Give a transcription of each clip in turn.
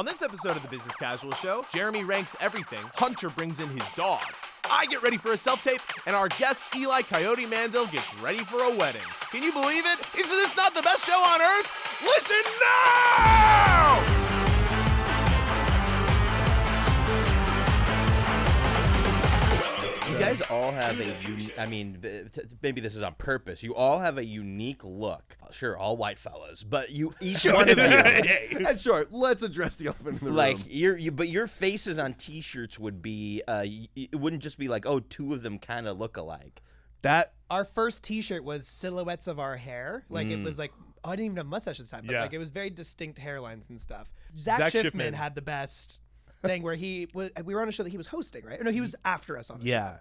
On this episode of the Business Casual Show, Jeremy ranks everything, Hunter brings in his dog, I get ready for a self-tape, and our guest Eli Coyote Mandel gets ready for a wedding. Can you believe it? Isn't this not the best show on earth? Listen now! You guys all have maybe this is on purpose. You all have a unique look. Sure, all white fellas, but each one of you. And sure, let's address the elephant in the room. But your faces on T-shirts would be, it wouldn't just be like, oh, two of them kind of look alike. Our first T-shirt was silhouettes of our hair. Like it was like, I didn't even have a mustache at the time, but like it was very distinct hairlines and stuff. Zach Schiffman had the best thing where we were on a show that he was hosting, right? No, he was after us on a show.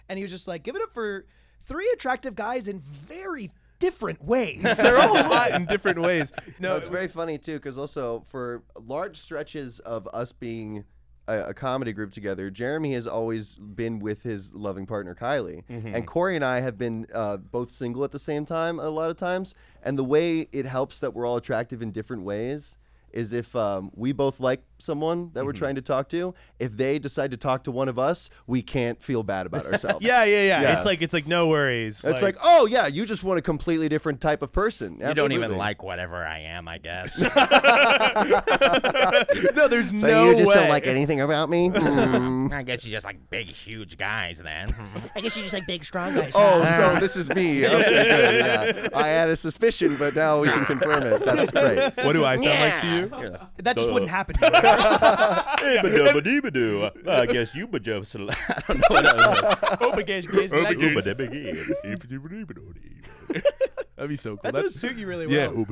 And he was just like, give it up for three attractive guys in very different ways. They're all hot in different ways. No, it's very funny too, because also for large stretches of us being a comedy group together, Jeremy has always been with his loving partner Kylie, and Cory and I have been both single at the same time a lot of times. And the way it helps that we're all attractive in different ways is if we both like someone that we're trying to talk to, if they decide to talk to one of us, we can't feel bad about ourselves. Yeah. It's like no worries. It's like, oh yeah, you just want a completely different type of person. You don't even like whatever I am, I guess. No, there's no way. So you just don't like anything about me? I guess you just like big, huge guys then. I guess you just like big, strong guys. Oh, so this is me. Okay, good. Yeah. I had a suspicion, but now we can confirm it. That's great. What do I sound like to you? That just wouldn't happen. I guess you would just. I don't know what That'd be so cool. That does suit you really well.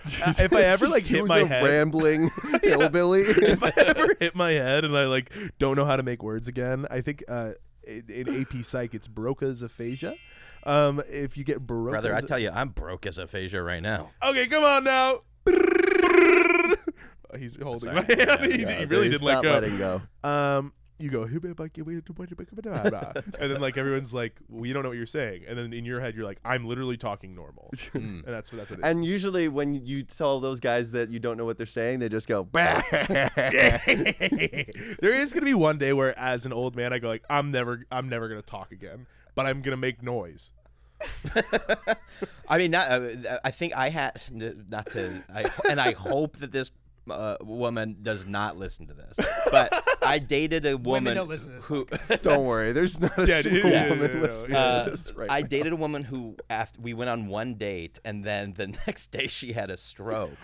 If I ever like hit my head, rambling hillbilly. If I ever hit my head and I like don't know how to make words again, I think in AP Psych it's Broca's aphasia. If you get Broca's, brother, I tell you, I'm broke as aphasia right now. Okay, come on now. He's holding my hand. He really didn't let go. Letting go. You go, and then like everyone's like, well, you don't know what you're saying, and then in your head you're like, I'm literally talking normal, and that's what it is. And usually when you tell those guys that you don't know what they're saying, they just go. There is gonna be one day where, as an old man, I go like, I'm never gonna talk again, but I'm gonna make noise. I mean, I think I had not to, and I hope that this woman does not listen to this, but I dated a woman. Women don't listen to this who. Don't worry, there's not a single woman listening to this right now. I dated a woman who, after we went on one date, and then the next day she had a stroke.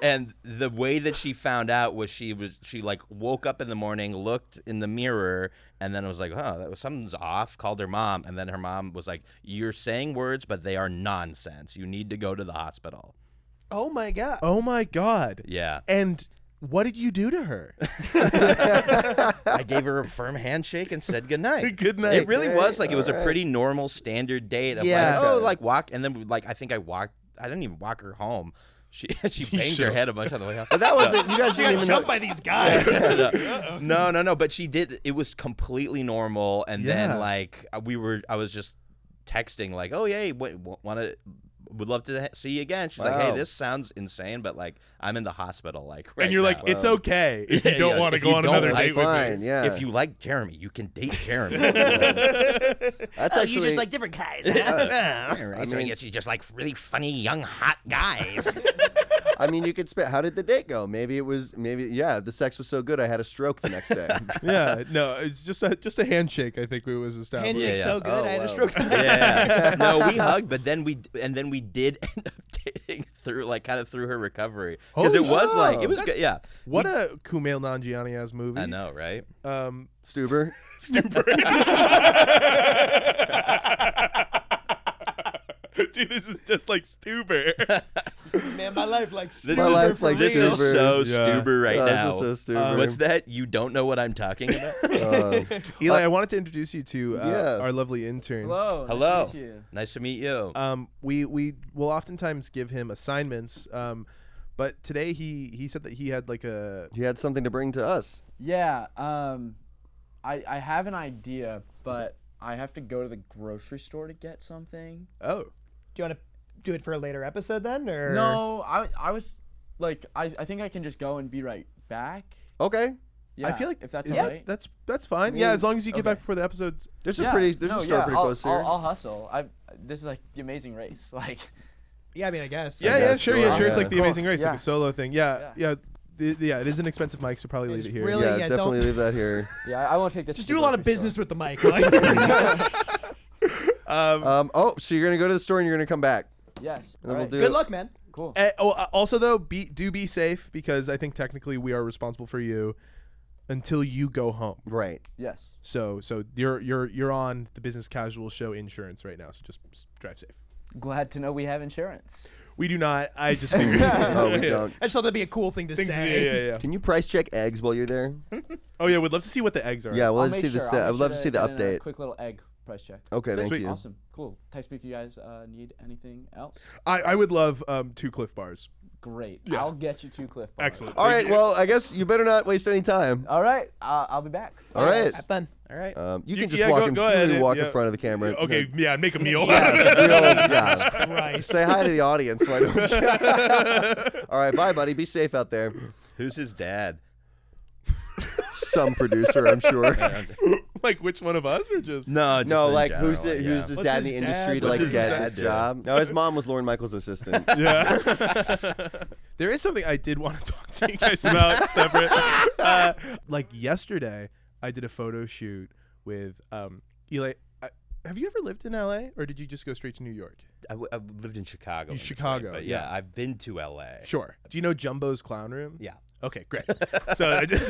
And the way that she found out was she like woke up in the morning, looked in the mirror, and then was like, oh, something's off, called her mom, and then her mom was like, you're saying words, but they are nonsense. You need to go to the hospital. Oh my god. Oh my god. Yeah. And what did you do to her? I gave her a firm handshake and said goodnight. Good night. It really was like, it was a pretty normal standard date of like walk, and then like I think I didn't even walk her home. She banged her head a bunch on the way home. But that wasn't. You guys didn't even know. by these guys. No. But she did. It was completely normal. And then like I was just texting like, oh yeah, would love to see you again. She's like, hey, this sounds insane, but like I'm in the hospital like right and you're now. like, it's okay if you don't want to go on another date with fine, me. Yeah. If you like Jeremy, you can date Jeremy. That's actually you just like different guys. All right, so I guess you just like really funny, young, hot guys. I mean, you could spit. How did the date go? Maybe the sex was so good I had a stroke the next day. Yeah, no, it's just a handshake. I think it was established. Handshake so good, I had a stroke. No, we hugged, but then we did end up dating through her recovery, because it was like it was good. Yeah, what a Kumail Nanjiani-ass movie. I know, right? Stuber. Dude, this is just like Stuber. Man, my life like Stuber. This is so Stuber right now. This is so Stuber. What's that? You don't know what I'm talking about? Eli, I wanted to introduce you to our lovely intern. Hello. Hello. Nice to meet you. Nice to meet you. We will oftentimes give him assignments, but today he said that he had he had something to bring to us. Yeah. I have an idea, but I have to go to the grocery store to get something. Oh. Do you want to do it for a later episode then, or No, I was like I think I can just go and be right back. Okay. Yeah, I feel like if that's yeah, all right. that's fine. Yeah, as long as you get back before the episode's. There's Yeah, a pretty close here. I'll hustle. This is like the Amazing Race. Like, Yeah, I mean, I guess. Yeah, sure. It's Yeah. like the Amazing Race, Yeah. like a solo thing. Yeah. It is an expensive mic, so probably leave it here. Really? Yeah, Yeah, definitely don't- leave that here. yeah, I won't take this. Just to do a the lot of grocery business store. with the mic. Like. So you're gonna go to the store and you're gonna come back. Yes. And then all we'll right. do Good luck, man. Cool. Also, though, do be safe because I think technically we are responsible for you until you go home. Right. Yes. So you're on the Business Casual Show insurance right now. So just drive safe. Glad to know we have insurance. We do not. I just figured. Oh, we don't. I just thought that'd be a cool thing to say. Yeah. Can you price check eggs while you're there? Oh yeah, we'd love to see what the eggs are. Yeah, well, I'll let's make see sure. the. I'll I'd make love sure to see the get in a update. quick little egg price check. Okay, thank Sweet. you. Awesome. Cool. Text me if you guys need anything else. I would love 2 Cliff Bars. Great. Yeah. I'll get you 2 Cliff Bars. Excellent. All Thank right. you. Well, I guess you better not waste any time. All right. I'll be back. All right. Have fun. All right. You You- can just yeah, walk go- in. go you can ahead, walk yeah. in front of the camera. Okay, yeah, make a meal. Yeah. Christ. Say hi to the audience. Why don't you? All right. Bye, buddy. Be safe out there. Who's his dad? Some producer, I'm sure. Like which one of us or just? No, just No, in like general, who's yeah. his What's dad in his the dad? industry to What's like his get dad his do? job? No, his mom was Lorne Michaels' assistant. Yeah. There is something I did want to talk to you guys about separate. Like yesterday, I did a photo shoot with Eli. Have you ever lived in LA or did you just go straight to New York? I lived in Chicago. in Chicago, between, but yeah. yeah, I've been to LA. Sure. Do you know Jumbo's Clown Room? Yeah. Okay, great. So I did,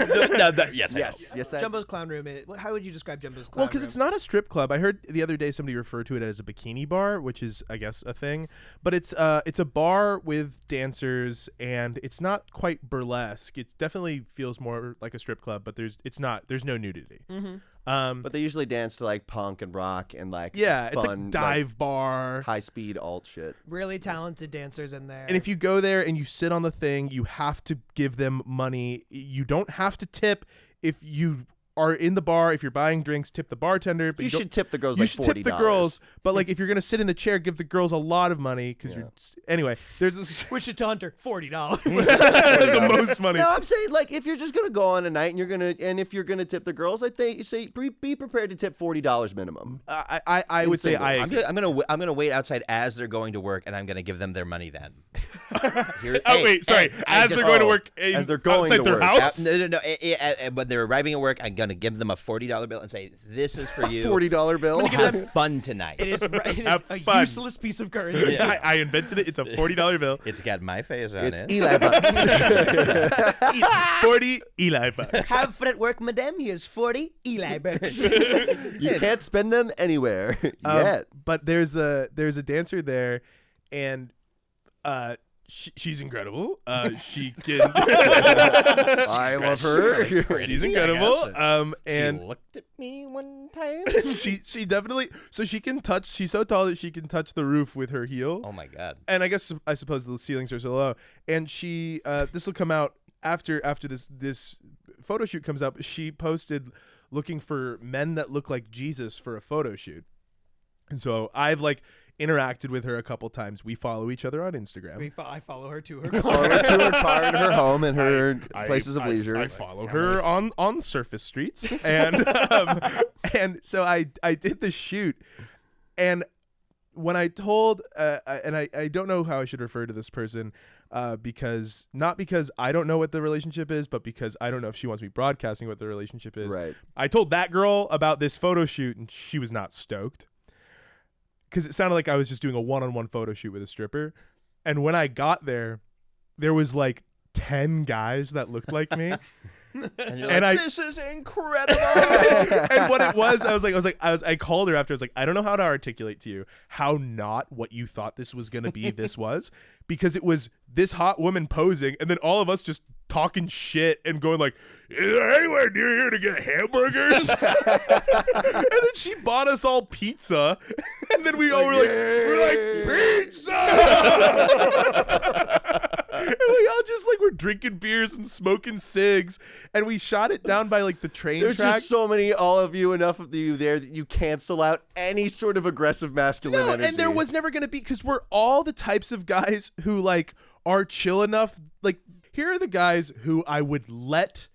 Yes. I know. Yes. Jumbo's Clown Room. How would you describe Jumbo's Clown well, Room? because it's not a strip club. I heard the other day somebody refer to it as a bikini bar, which is, I guess, a thing. But it's a bar with dancers, and it's not quite burlesque. It definitely feels more like a strip club, but there's no nudity. Mm-hmm. But they usually dance to like punk and rock and like Yeah, it's fun, like dive bar. high speed alt shit. Really talented dancers in there. And if you go there and you sit on the thing, you have to give them money. You don't have to tip if you are in the bar. If you're buying drinks, tip the bartender. But You don't- should tip the girls You like should $40. tip the girls, but like if you're gonna sit in the chair, give the girls a lot of money because you're. Anyway, there's this Which should Hunter $40. the most money. No, I'm saying like if you're just gonna go on a night and if you're gonna tip the girls, I think you say be prepared to tip $40 minimum. I would say I. I'm gonna wait outside as they're going to work, and I'm gonna give them their money then. Oh wait, sorry. As they're going to work, as they're going outside to their work. house. No. When they're arriving at work, I'm gonna give them a $40 bill and say, "This is for you. $40 bill. Have fun tonight." It is Have a fun. useless piece of currency. Yeah. I invented it. It's a $40 bill. It's got my face on It's it. Eli bucks. 40 Eli bucks. Have fun at work, madame. Here's 40 Eli bucks. You can't spend them anywhere yet. But there's a dancer there, and she's incredible. She can. I love her. She's incredible. And she looked at me one time. she definitely. So she can touch. She's so tall that she can touch the roof with her heel. Oh my god. And I suppose the ceilings are so low. And she this will come out after this photo shoot comes up. She posted looking for men that look like Jesus for a photo shoot. And so I've like interacted with her a couple times. We follow each other on Instagram. I follow her to her Or car. to her car and her home and her I- places of leisure. I follow her on surface streets, and and so I did the shoot, and when I told and I don't know how I should refer to this person because I don't know what the relationship is, but because I don't know if she wants me broadcasting what the relationship is. Right. I told that girl about this photo shoot, and she was not stoked. Because it sounded like I was just doing a one-on-one photo shoot with a stripper. And when I got there, there was like 10 guys that looked like me. And you're And like, I- this is incredible. And what it was, I called her after. I was like, I don't know how to articulate to you how not what you thought this was going to be this was. Because it was this hot woman posing and then all of us just talking shit and going like, is there anywhere near here to get hamburgers? And then she bought us all pizza. And then we all were like, pizza! And we all just like were drinking beers and smoking cigs. And we shot it down by like the train There's track. just so many, all of you, enough of you there that you cancel out any sort of aggressive masculine No, energy. and there was never going to be, because we're all the types of guys who like are chill enough. Like, here are the guys who I would let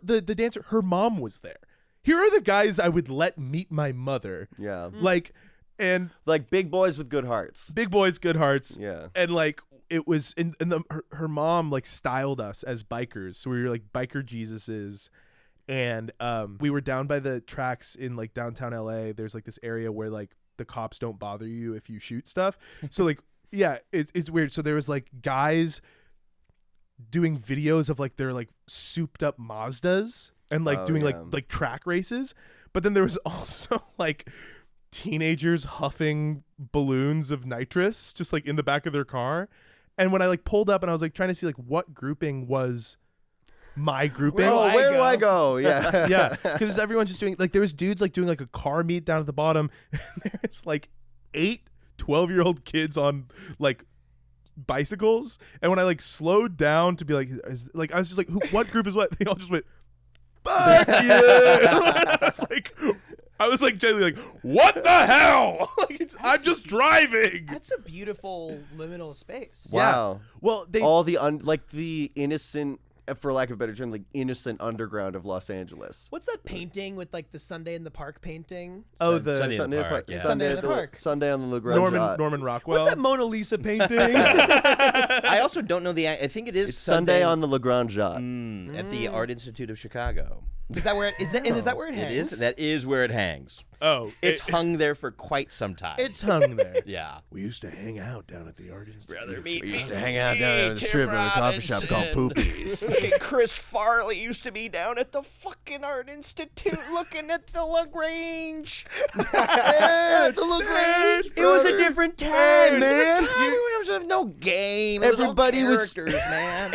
the dancer, her mom was there. Here are the guys I would let meet my mother. Yeah. Like, and like big boys with good hearts. Big boys, good hearts. Yeah. And like, it was her mom like styled us as bikers. So we were like biker Jesuses. And we were down by the tracks in like downtown LA. There's like this area where like the cops don't bother you if you shoot stuff. So like, yeah, it's weird. So there was like guys doing videos of like their like souped up Mazdas and like doing like track races. But then there was also like teenagers huffing balloons of nitrous just like in the back of their car. And when I like pulled up and I was like trying to see like what grouping was my grouping. Where do I go? Yeah. Yeah, because everyone's just doing like there was dudes like doing like a car meet down at the bottom, and there's like 8 12-year-old kids on like bicycles. And when I like slowed down to be like I was just like, what group is what? They all just went, fuck you. I was like genuinely like, what the hell? Like, I'm just driving. That's a beautiful liminal space. Wow. Yeah. Well, all the like the innocent, for lack of a better term, like innocent underground of Los Angeles. What's that painting with like the Sunday in the Park painting? Oh, Sunday in the Park. Yeah. Sunday in the Park. Sunday on the LeGrand. Norman Rockwell. What's that Mona Lisa painting? I also don't know I think it is It's Sunday on the LeGrand Jot. At the Art Institute of Chicago. Is that where it is? And is that where it hangs? It is. That is where it hangs. Oh, It's hung there for quite some time. it's hung there. Yeah. We used to hang out down at the Art Institute. We used to hang out down at the strip of a coffee shop called Poopy's. Chris Farley used to be down at the fucking Art Institute looking at the LaGrange. The LaGrange. It was a different time, man. There was no game. It Everybody was all was- characters, man.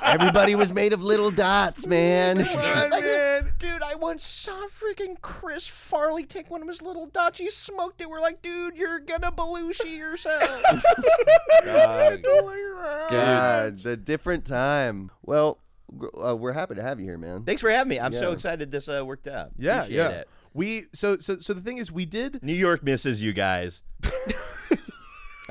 Everybody was made of little dots, man. Dude, I once saw freaking Chris Farley take one of his little dots. He smoked it. We're like, dude, you're gonna Belushi yourself. God, the different time. Well, we're happy to have you here, man. Thanks for having me. I'm so excited this worked out. Yeah, Appreciate yeah. it. We so the thing is, we did. New York misses you guys.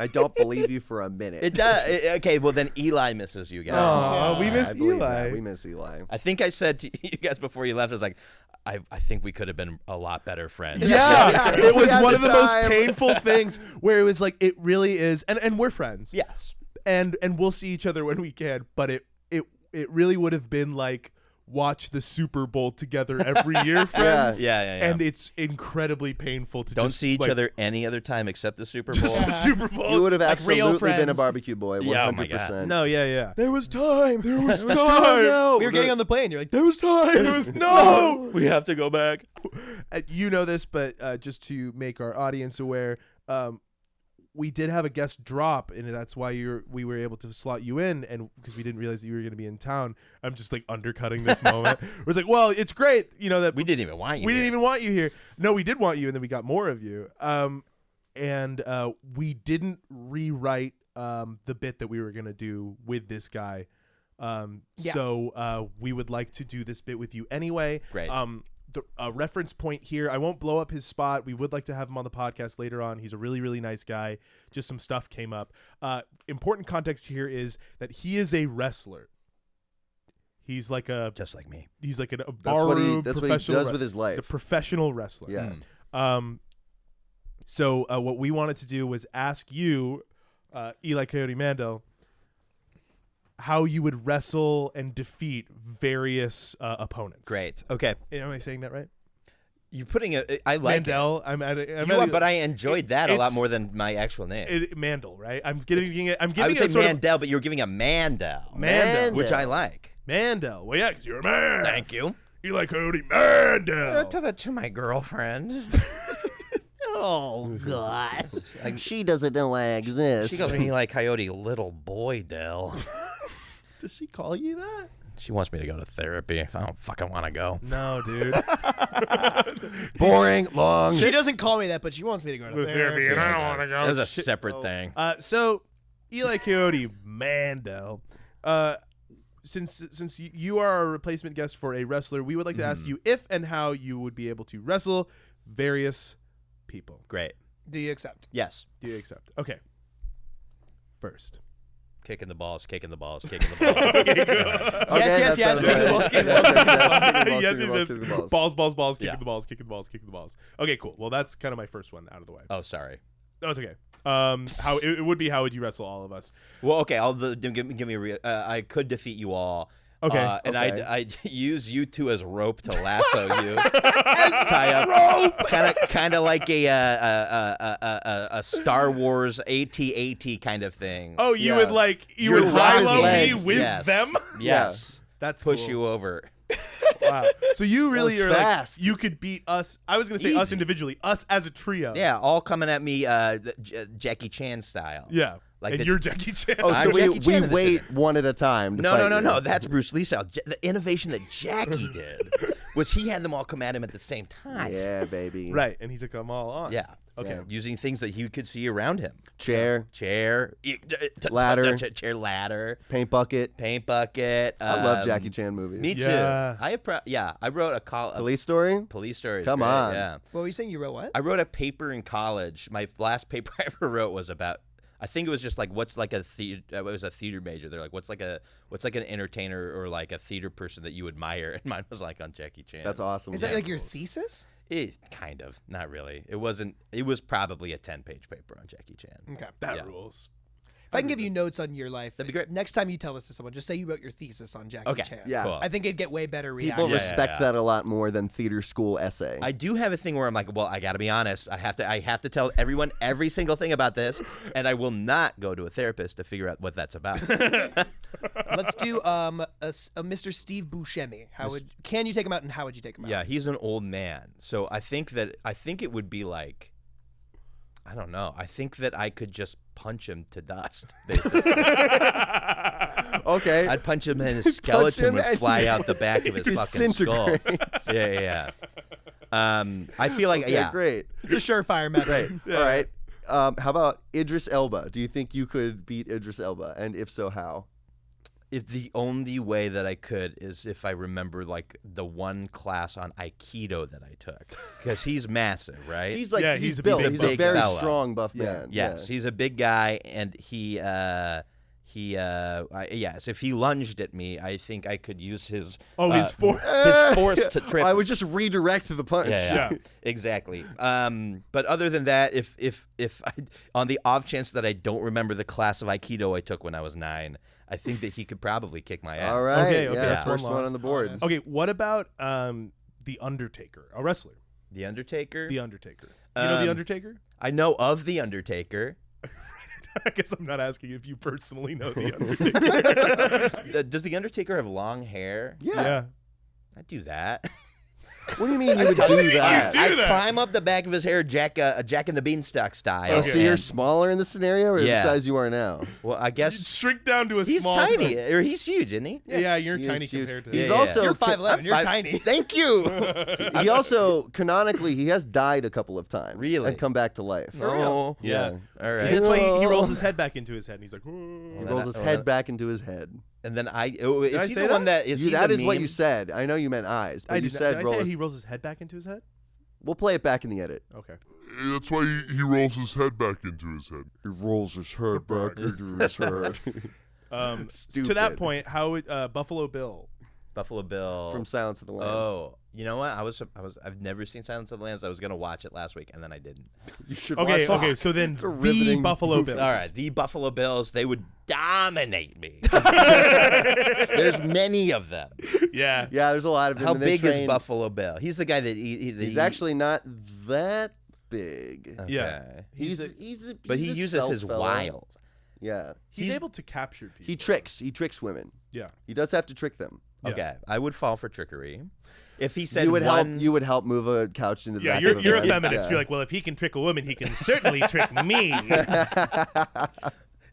I don't believe you for a minute. It does. Okay, well then Eli misses you guys. Oh, we miss I believe Eli. that. We miss Eli. I think I said to you guys before you left, I was like, I think we could have been a lot better friends. Yeah, it was had one the of the most time. painful things where it was like it really is, and we're friends. Yes. And we'll see each other when we can, but it really would have been like watch the Super Bowl together every year, friends. Yeah. And it's incredibly painful to Don't just, see each like, other any other time except the Super Bowl. just the Super Bowl. You would have Like real absolutely been a friends. barbecue boy, 100%. Yeah, oh my God. No, yeah. There was time. There was time. No, We were getting on the plane. You're like, There was time. There was no. We have to go back. You know this, but just to make our audience aware, we did have a guest drop, and that's why we were able to slot you in, and because we didn't realize that you were going to be in town. I'm just like undercutting this moment. It was like, well, it's great, that We didn't even want you. we didn't here. even want you here. No, we did want you, and then we got more of you. And we didn't rewrite the bit that we were going to do with this guy. So we would like to do this bit with you anyway. Great. The reference point here, I won't blow up his spot. We would like to have him on the podcast later on. He's a really, really nice guy. Just some stuff came up. Important context here is that he is a wrestler. He's like Just like me. he's like a That's barroom what he professional does with his life. He's a professional wrestler. Yeah. So what we wanted to do was ask you, Eli Coyote Mandel, how you would wrestle and defeat various opponents. Great. Okay. Am I saying that right? You're putting it. I like Mandel. it. But I enjoyed that a lot more than my actual name. Mandel, right? I'm giving it. I'm I giving would it say sort Mandel, but you're giving a Mandel. Mandel. Which I like. Mandel. Well, yeah, because you're a man. Thank you. Eli Coyote Mandel. Tell that to my girlfriend. Oh, God. She doesn't know I exist. She calls me Eli Coyote Little Boy Dell. Does she call you that? She wants me to go to therapy. I don't fucking want to go. No, dude. Boring, long. she doesn't call me that, but she wants me to go to therapy. and I don't want to go. That was a separate thing. So, Eli Coyote Mandel, since you are a replacement guest for a wrestler, we would like to ask you if and how you would be able to wrestle various people. Great. Do you accept? Yes. Do you accept? Okay. first? Kicking the balls, kicking the balls, kicking the balls. Yes. Kick the balls, kick the balls. Yes. Balls, kicking Yeah. the balls, kicking the balls, kicking the balls. Okay, cool. Well, that's kind of my first one out of the way. Oh, sorry. No, it's okay. How it would be? How would you wrestle all of us? Well, okay. Give me a real. I could defeat you all. Okay. And I'd use you two as rope to lasso you. Tie up rope. Kind of like a Star Wars AT-AT kind of thing. Oh, you would Your high-low me legs, with yes. them? Yes. That's Push cool. you over. Wow. So you really was are fast. like, you could beat us. I was going to say us Easy. individually, us as a trio. Yeah, all coming at me Jackie Chan style. Yeah. Like and the- you're Jackie Chan. Oh, so I'm we Jackie Chan in this wait shit. one at a time. To fight you. No. That's Bruce Lee style. The innovation that Jackie did was he had them all come at him at the same time. Yeah, baby. Right, and he took them all on. Yeah. Okay. Yeah. Using things that he could see around him. Chair, Ladder. Ladder. Chair, ladder. paint bucket. Paint bucket. I love Jackie Chan movies. Me Yeah. too. I wrote a Police Story. police story. Come great, on. Yeah. What were you saying? You wrote what? I wrote a paper in college. My last paper I ever wrote was about. I think it was just like what's like a theater. It was a theater major. They're like, what's like an entertainer or like a theater person that you admire? And mine was like on Jackie Chan. That's awesome. Is that like your thesis? Kind of, not really. It wasn't. It was probably a 10-page paper on Jackie Chan. Okay. That Yeah. rules. If I can give you notes on your life, That'd be great. Next time you tell this to someone, just say you wrote your thesis on Jackie Okay. Chan. Yeah. Cool. I think it'd get way better reaction. People Yeah, respect yeah. that a lot more than theater school essay. I do have a thing where I'm like, well, I got to be honest. I have to tell everyone every single thing about this, and I will not go to a therapist to figure out what that's about. Let's do a Mr. Steve Buscemi. Can you take him out, and how would you take him out? Yeah, he's an old man, so I think it would be like, I don't know. I think that I could just punch him to dust. Basically. Okay. I'd punch him and his skeleton him would and fly out the back of his fucking skull. Disintegrate. Yeah. I feel like Okay, great. It's a surefire method. Great. All right. How about Idris Elba? Do you think you could beat Idris Elba? And if so, how? If the only way that I could is if I remember like the one class on Aikido that I took, because he's massive, right? He's like Yeah, he's he's a built. big He's a big very fella. strong buff Yeah. man. Yes, he's a big guy, and yes, if he lunged at me, I think I could use his His force. his force to trip. I would just redirect the punch. Yeah, Yeah. exactly. But other than that, if I, on the off chance that I don't remember the class of Aikido I took when I was 9, I think that he could probably kick my ass. All right. Okay, yeah, that's one first one loss. on the board. Honest. Okay, what about the Undertaker, a wrestler? The Undertaker. The Undertaker. You know the Um, Undertaker? I know of the Undertaker. I guess I'm not asking if you personally know the Undertaker. Does the Undertaker have long hair? Yeah. I'd do that. What do you mean you would do that? do I'd that. climb up the back of his hair, Jack and the Beanstalk style. Oh, so you're and- smaller in this scenario, or Yeah. the size you are now? Well, I guess Shrink down to a he's small. tiny, or he's huge, isn't he? Yeah, you're He tiny is huge. compared to. He's Yeah, also You're 5'11". You're Five- tiny. Thank you. He also canonically he has died a couple of times. Really? And come back to life. Oh, Yeah. All right. That's why he rolls his head back into his head, and he's like, He "Whoa." rolls his head back into his head. And then is I he say the that? one that is? he That the is what meme? you said. I know you meant eyes, but you said did roll I say his. he rolls his head back into his head? We'll play it back in the edit. Okay. That's why he rolls his head back into his head. He rolls his head back into his head. To that point, how would Buffalo Bill? Buffalo Bill From Silence of the Lambs. Oh, you know what? I've never seen Silence of the Lambs. I was gonna watch it last week, and then I didn't. You should Okay, watch okay. it. So then It's a the riveting Buffalo movie. Bills. All right, the Buffalo Bills. They would dominate me. There's many of them. Yeah. Yeah, there's a lot of them. How and they big is train- Buffalo Bill? He's the guy that He's actually not that big. Okay. Yeah. He's a- But he a uses stealth his fella. wiles. Yeah, He's able to capture people. He tricks women. Yeah. He does have to trick them. Yeah. Okay, I would fall for trickery. If he said You would one, help. You would help move a couch into the Yeah, back you're of a van. feminist. Yeah. You're like, well, if he can trick a woman, he can certainly trick me. if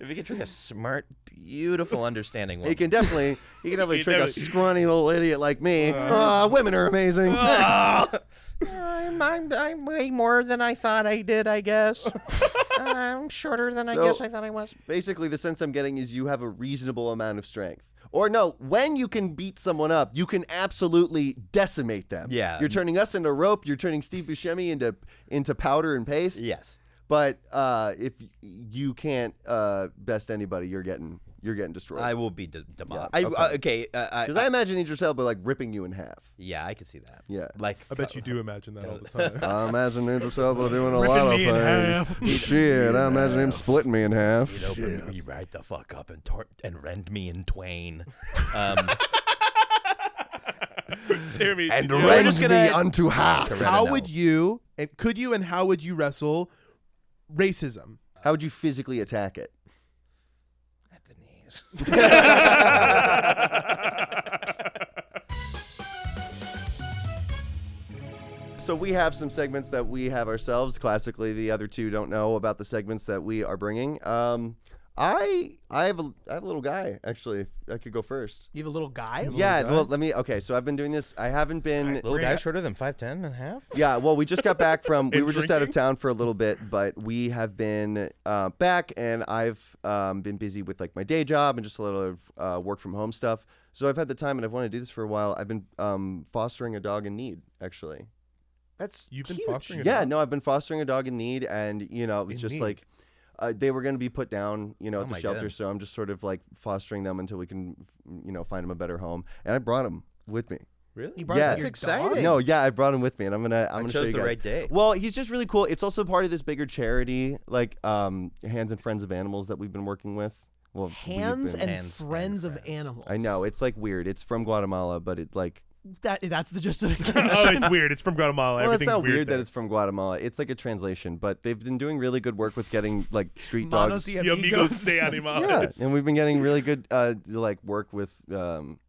he could trick a smart, beautiful, understanding woman. He can definitely trick a definitely- scrawny little idiot like me. Women are amazing. I'm way more than I thought I did, I guess. I'm shorter than I So- guess I thought I was. Basically, the sense I'm getting is you have a reasonable amount of strength. Or no, when you can beat someone up, you can absolutely decimate them. Yeah. You're turning us into rope. You're turning Steve Buscemi into powder and paste. Yes. But if you can't best anybody, you're getting destroyed. I will be demolished. Yeah, Okay. Because I imagine Idris Elba like ripping you in half. Yeah, I can see that. Yeah. Like I bet you do imagine that all the time. I imagine Idris Elba doing a lot of things. Shit, I imagine him splitting me in half. He'd open me right the fuck up and rend me in twain. Jeremy, And you know, rend me unto half. how would you and could you and how would you wrestle racism? How would you physically attack it? At the knees. So we have some segments that we have ourselves. Classically, the other two don't know about the segments that we are bringing. I have a little guy, actually. I could go first. You have a little guy? Yeah, well, okay, so I've been doing this. I haven't been... Little guy shorter than 5'10" and a half? Yeah, well, we just got back from... we were just out of drinking? town for a little bit, but we have been back, and I've been busy with, like, my day job and just a little work from home stuff. So I've had the time, and I've wanted to do this for a while. I've been fostering a dog in need, actually. You've been huge. fostering a Yeah, dog? no, I've been fostering a dog in need, and, you know, it was In just need. like... they were going to be put down, you know, at the my shelter, God. so I'm just sort of like fostering them until we can, you know, find them a better home. And I brought him with me. Really? You brought Yeah. your That's dog? No, yeah, I brought him with me, and I'm gonna I show chose you the guys. right day. Well, he's just really cool. It's also part of this bigger charity, like Hands and Friends of Animals that we've been working with. Well, Hands we've been, and Hands and friends of friends. animals. I know it's like weird. It's from Guatemala, but it like. That's the justification. Oh, it's weird. It's from Guatemala. Well, it's Everything's not weird there. that it's from Guatemala. It's like a translation, but they've been doing really good work with getting like street dogs. Y amigos de animales. Yeah, and we've been getting really good like work with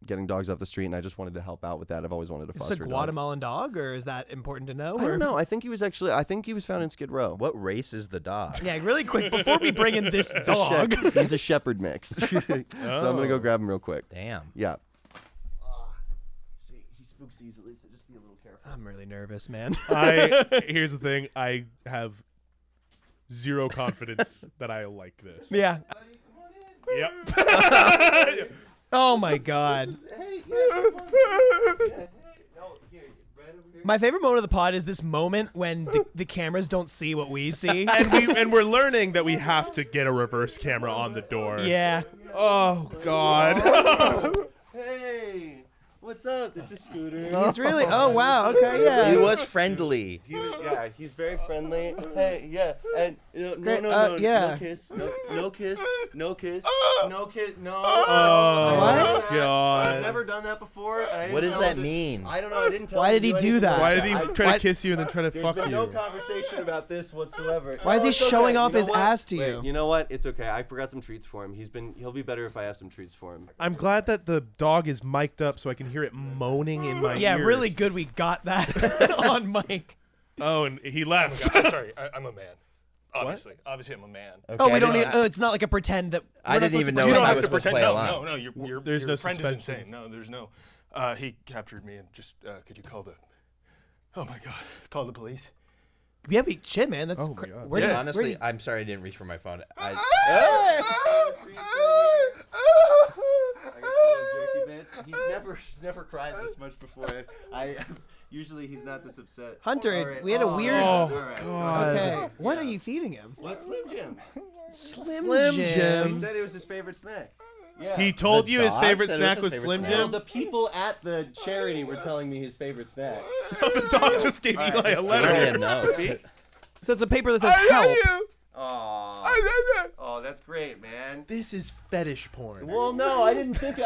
getting dogs off the street, and I just wanted to help out with that. I've always wanted to Is this foster a a dog. Guatemalan dog, or is that important to know? I or- don't know. I think he was found in Skid Row. What race is the dog? Yeah, really quick, before we bring in this dog. He's a shepherd mix. So I'm gonna go grab him real quick. Damn. Yeah. See, he spooks easily, so just be a little careful. I'm really nervous, man. Here's the thing. I have zero confidence that I like this. Yeah. Yep. Oh my god. My favorite moment of the pod is this moment when the cameras don't see what we see. and we're learning that we have to get a reverse camera on the door. Yeah. Oh God. Hey, what's up? This is Scooter. He's really. Oh wow. Okay. Yeah. He was friendly. Yeah, he's very friendly. Hey, yeah, and Great, yeah. no kiss, no kiss, no kiss, no kiss, no. Oh What? I've God. never done that before. And I didn't What does tell that him to- mean? I don't know. I didn't tell Why him did to he do do that? Why did he anything. try What? to kiss you and then try to There's fuck been you? no conversation about this whatsoever. Why is he it's okay. showing off You know his what? ass to Wait, you? You know what? It's okay. I forgot some treats for him. He'll be better if I have some treats for him. I'm glad that the dog is mic'd up so I can hear it moaning in my Yeah. ears. Really good. We got that on mic. Oh, and he left. I'm sorry, I'm a man. Obviously, I'm a man. Okay, Oh, we I don't didn't- need. It's not like a pretend that. I we're not didn't even supposed know to if I pretend. was supposed to play no, along. no, your There's no friend is suspensions. insane. No, there's no. He captured me and just could you call the? Oh my God, call the police. Yeah, but shit, man. That's. Oh my God. Where Yeah, did- honestly, where did- I'm sorry I didn't reach for my phone. I got some little jerky bits. He's never cried this much before. Usually he's not this upset. Hunter, All right. we had a weird. Oh, all right. God. Okay. What are you feeding him? What Slim Jim? Slim He Jims. said it was his favorite snack. Yeah. He told The you his dog favorite said it was snack his was favorite Slim snack. Well, Jim? the people at the charity were telling me his favorite snack. The dog just gave All right, Eli a just letter. Brilliant notes. So it's a paper that says help. Oh, that's great, man. This is fetish porn. Well, no, I didn't think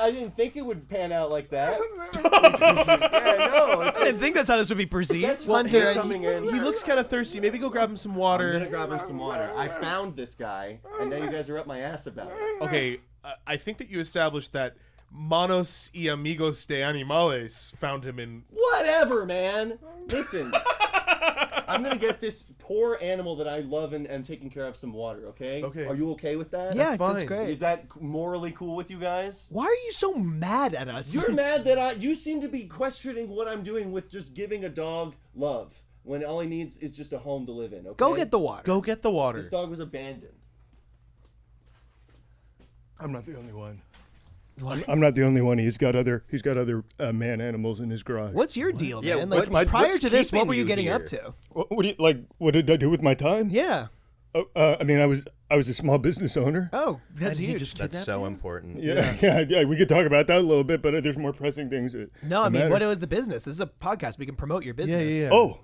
it would pan out like that. Yeah, no, it's I didn't think that's how this would be perceived. that's what Hunter, you're coming in. He looks kind of thirsty. Maybe go grab him some I'm water. gonna grab him some water. I found this guy, and now you guys are up my ass about it. Okay, I think that you established that Manos y Amigos de Animales found him in. Whatever, man. Listen, I'm gonna get this poor animal that I love and taking care of some water. Okay. Okay. Are you okay with that? yeah, That's that's fine. great. Is that morally cool with you guys? Why are you so mad at us? You're mad that you seem to be questioning what I'm doing with just giving a dog love when all he needs is just a home to live in. Okay. Go get the water. Go get the water. This dog was abandoned. I'm not the only one. I'm not the only one. He's got other man animals in his garage. What's your deal, Yeah, man? Like what's prior what's to this, what keeping were you you getting here? up to? What do you like? What did I do with my time? Yeah. I mean, I was a small business owner. Oh, that's huge. That's so important. Yeah. We could talk about that a little bit, but there's more pressing things. No, I mean, what was the business? This is a podcast. We can promote your business. Yeah. Oh,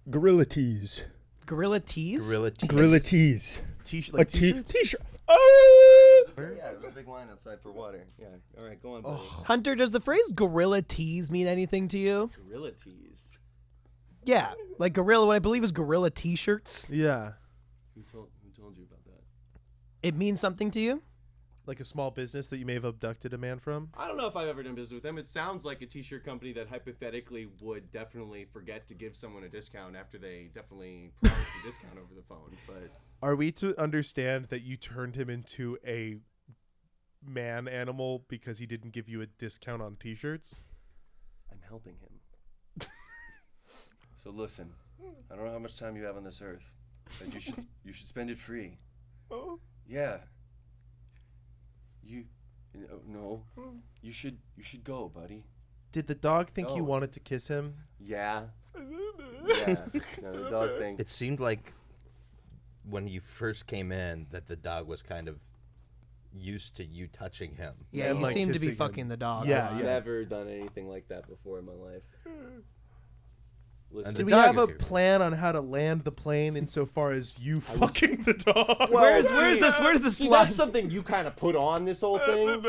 Gorilla Tees. Gorilla Tees? Gorilla Tees. T-shirt. T-shirt. Yeah, it was a big line outside for water. Yeah. All right, go on, buddy. Hunter, does the phrase gorilla tees mean anything to you? Gorilla tees. Yeah, like gorilla, what I believe is gorilla t-shirts. Yeah. Who told you about that? It means something to you? Like a small business that you may have abducted a man from? I don't know if I've ever done business with them. It sounds like a t-shirt company that hypothetically would definitely forget to give someone a discount after they definitely promised a discount over the phone. But Are we to understand that you turned him into a man animal because he didn't give you a discount on t-shirts? I'm helping him. So listen, I don't know how much time you have on this earth, but you should spend it free. Oh. Yeah. No. You should go, buddy. Did the dog think you No. wanted to kiss him? Yeah. Yeah. No, the dog thing. It seemed like when you first came in that the dog was kind of used to you touching him. Yeah, And, you like, seem to be kissing him. fucking the dog. Yeah, I've yeah. never done anything like that before in my life. Listen, And Do the we dog have is a here. plan on how to land the plane insofar as you fucking the dog? Where's this see, line? that's something you kind of put on this whole thing.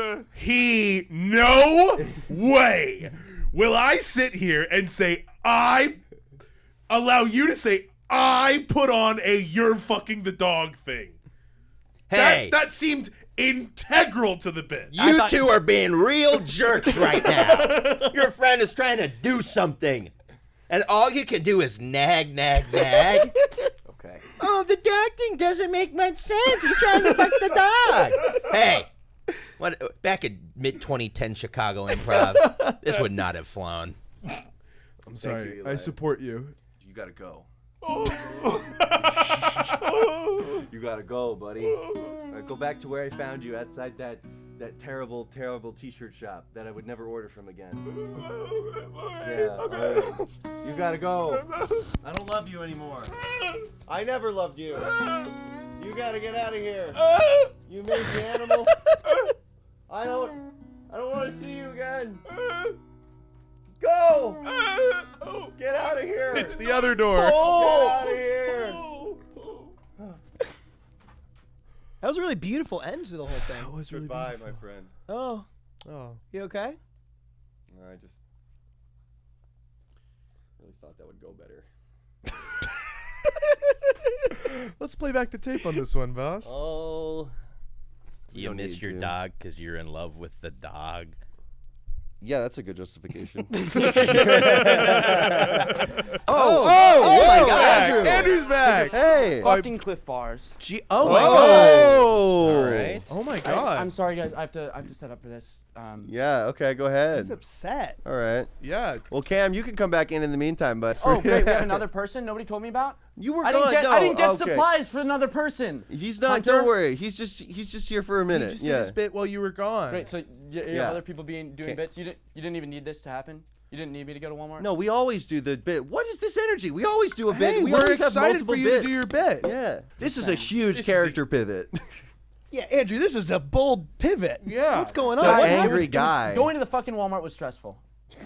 No way will I sit here and say I allow you to say I put on a you're fucking the dog thing. Hey, That seemed integral to the bit. you two are being real jerks right now. Your friend is trying to do something, and all you can do is nag. Okay. Oh, the dog thing doesn't make much sense. He's trying to fuck the dog. Hey, what? Back in mid-2010 Chicago Improv, this would not have flown. I'm sorry. you, Eli. I support you. You gotta go. You gotta go, buddy. All right, go back to where I found you, outside that terrible, terrible t-shirt shop that I would never order from again. Yeah, all right. You gotta go. I don't love you anymore. I never loved you. You gotta get out of here. You mangy animal. I don't want to see you again. Go! Get out of here! It's the other door. Get out of here! That was a really beautiful end to the whole thing. That was really Goodbye, beautiful. my friend. Oh, Oh. you okay? I just really thought that would go better. Let's play back the tape on this one, boss. Oh. Do you miss your dog because you're in love with the dog? Yeah, that's a good justification. Oh my God, Andrew. Andrew's back. Hey! Fucking Cliff Bars. Oh my god. Oh! All right. Oh my god. I'm sorry, guys. I have to set up for this. Yeah, okay, go ahead. He's upset. All right. Yeah. Well, Cam, you can come back in the meantime, but Oh, great. We have another person nobody told me about. you were I gone. didn't get okay. supplies for another person. He's not. Hunter? Don't worry. He's just here for a He minute. just yeah. did a spit while you were gone. Great. So you Yeah. have other people doing Okay. bits. You didn't even need this to happen. You didn't need me to go to Walmart. No, we always do the bit. What is this energy? We always do a bit. Hey, we we're always have excited multiple for you bits. to do your bit. Yeah. This is a huge This is character pivot. Yeah, Andrew, this is a bold pivot. Yeah. What's going The on? angry guy. Going to the fucking Walmart was stressful.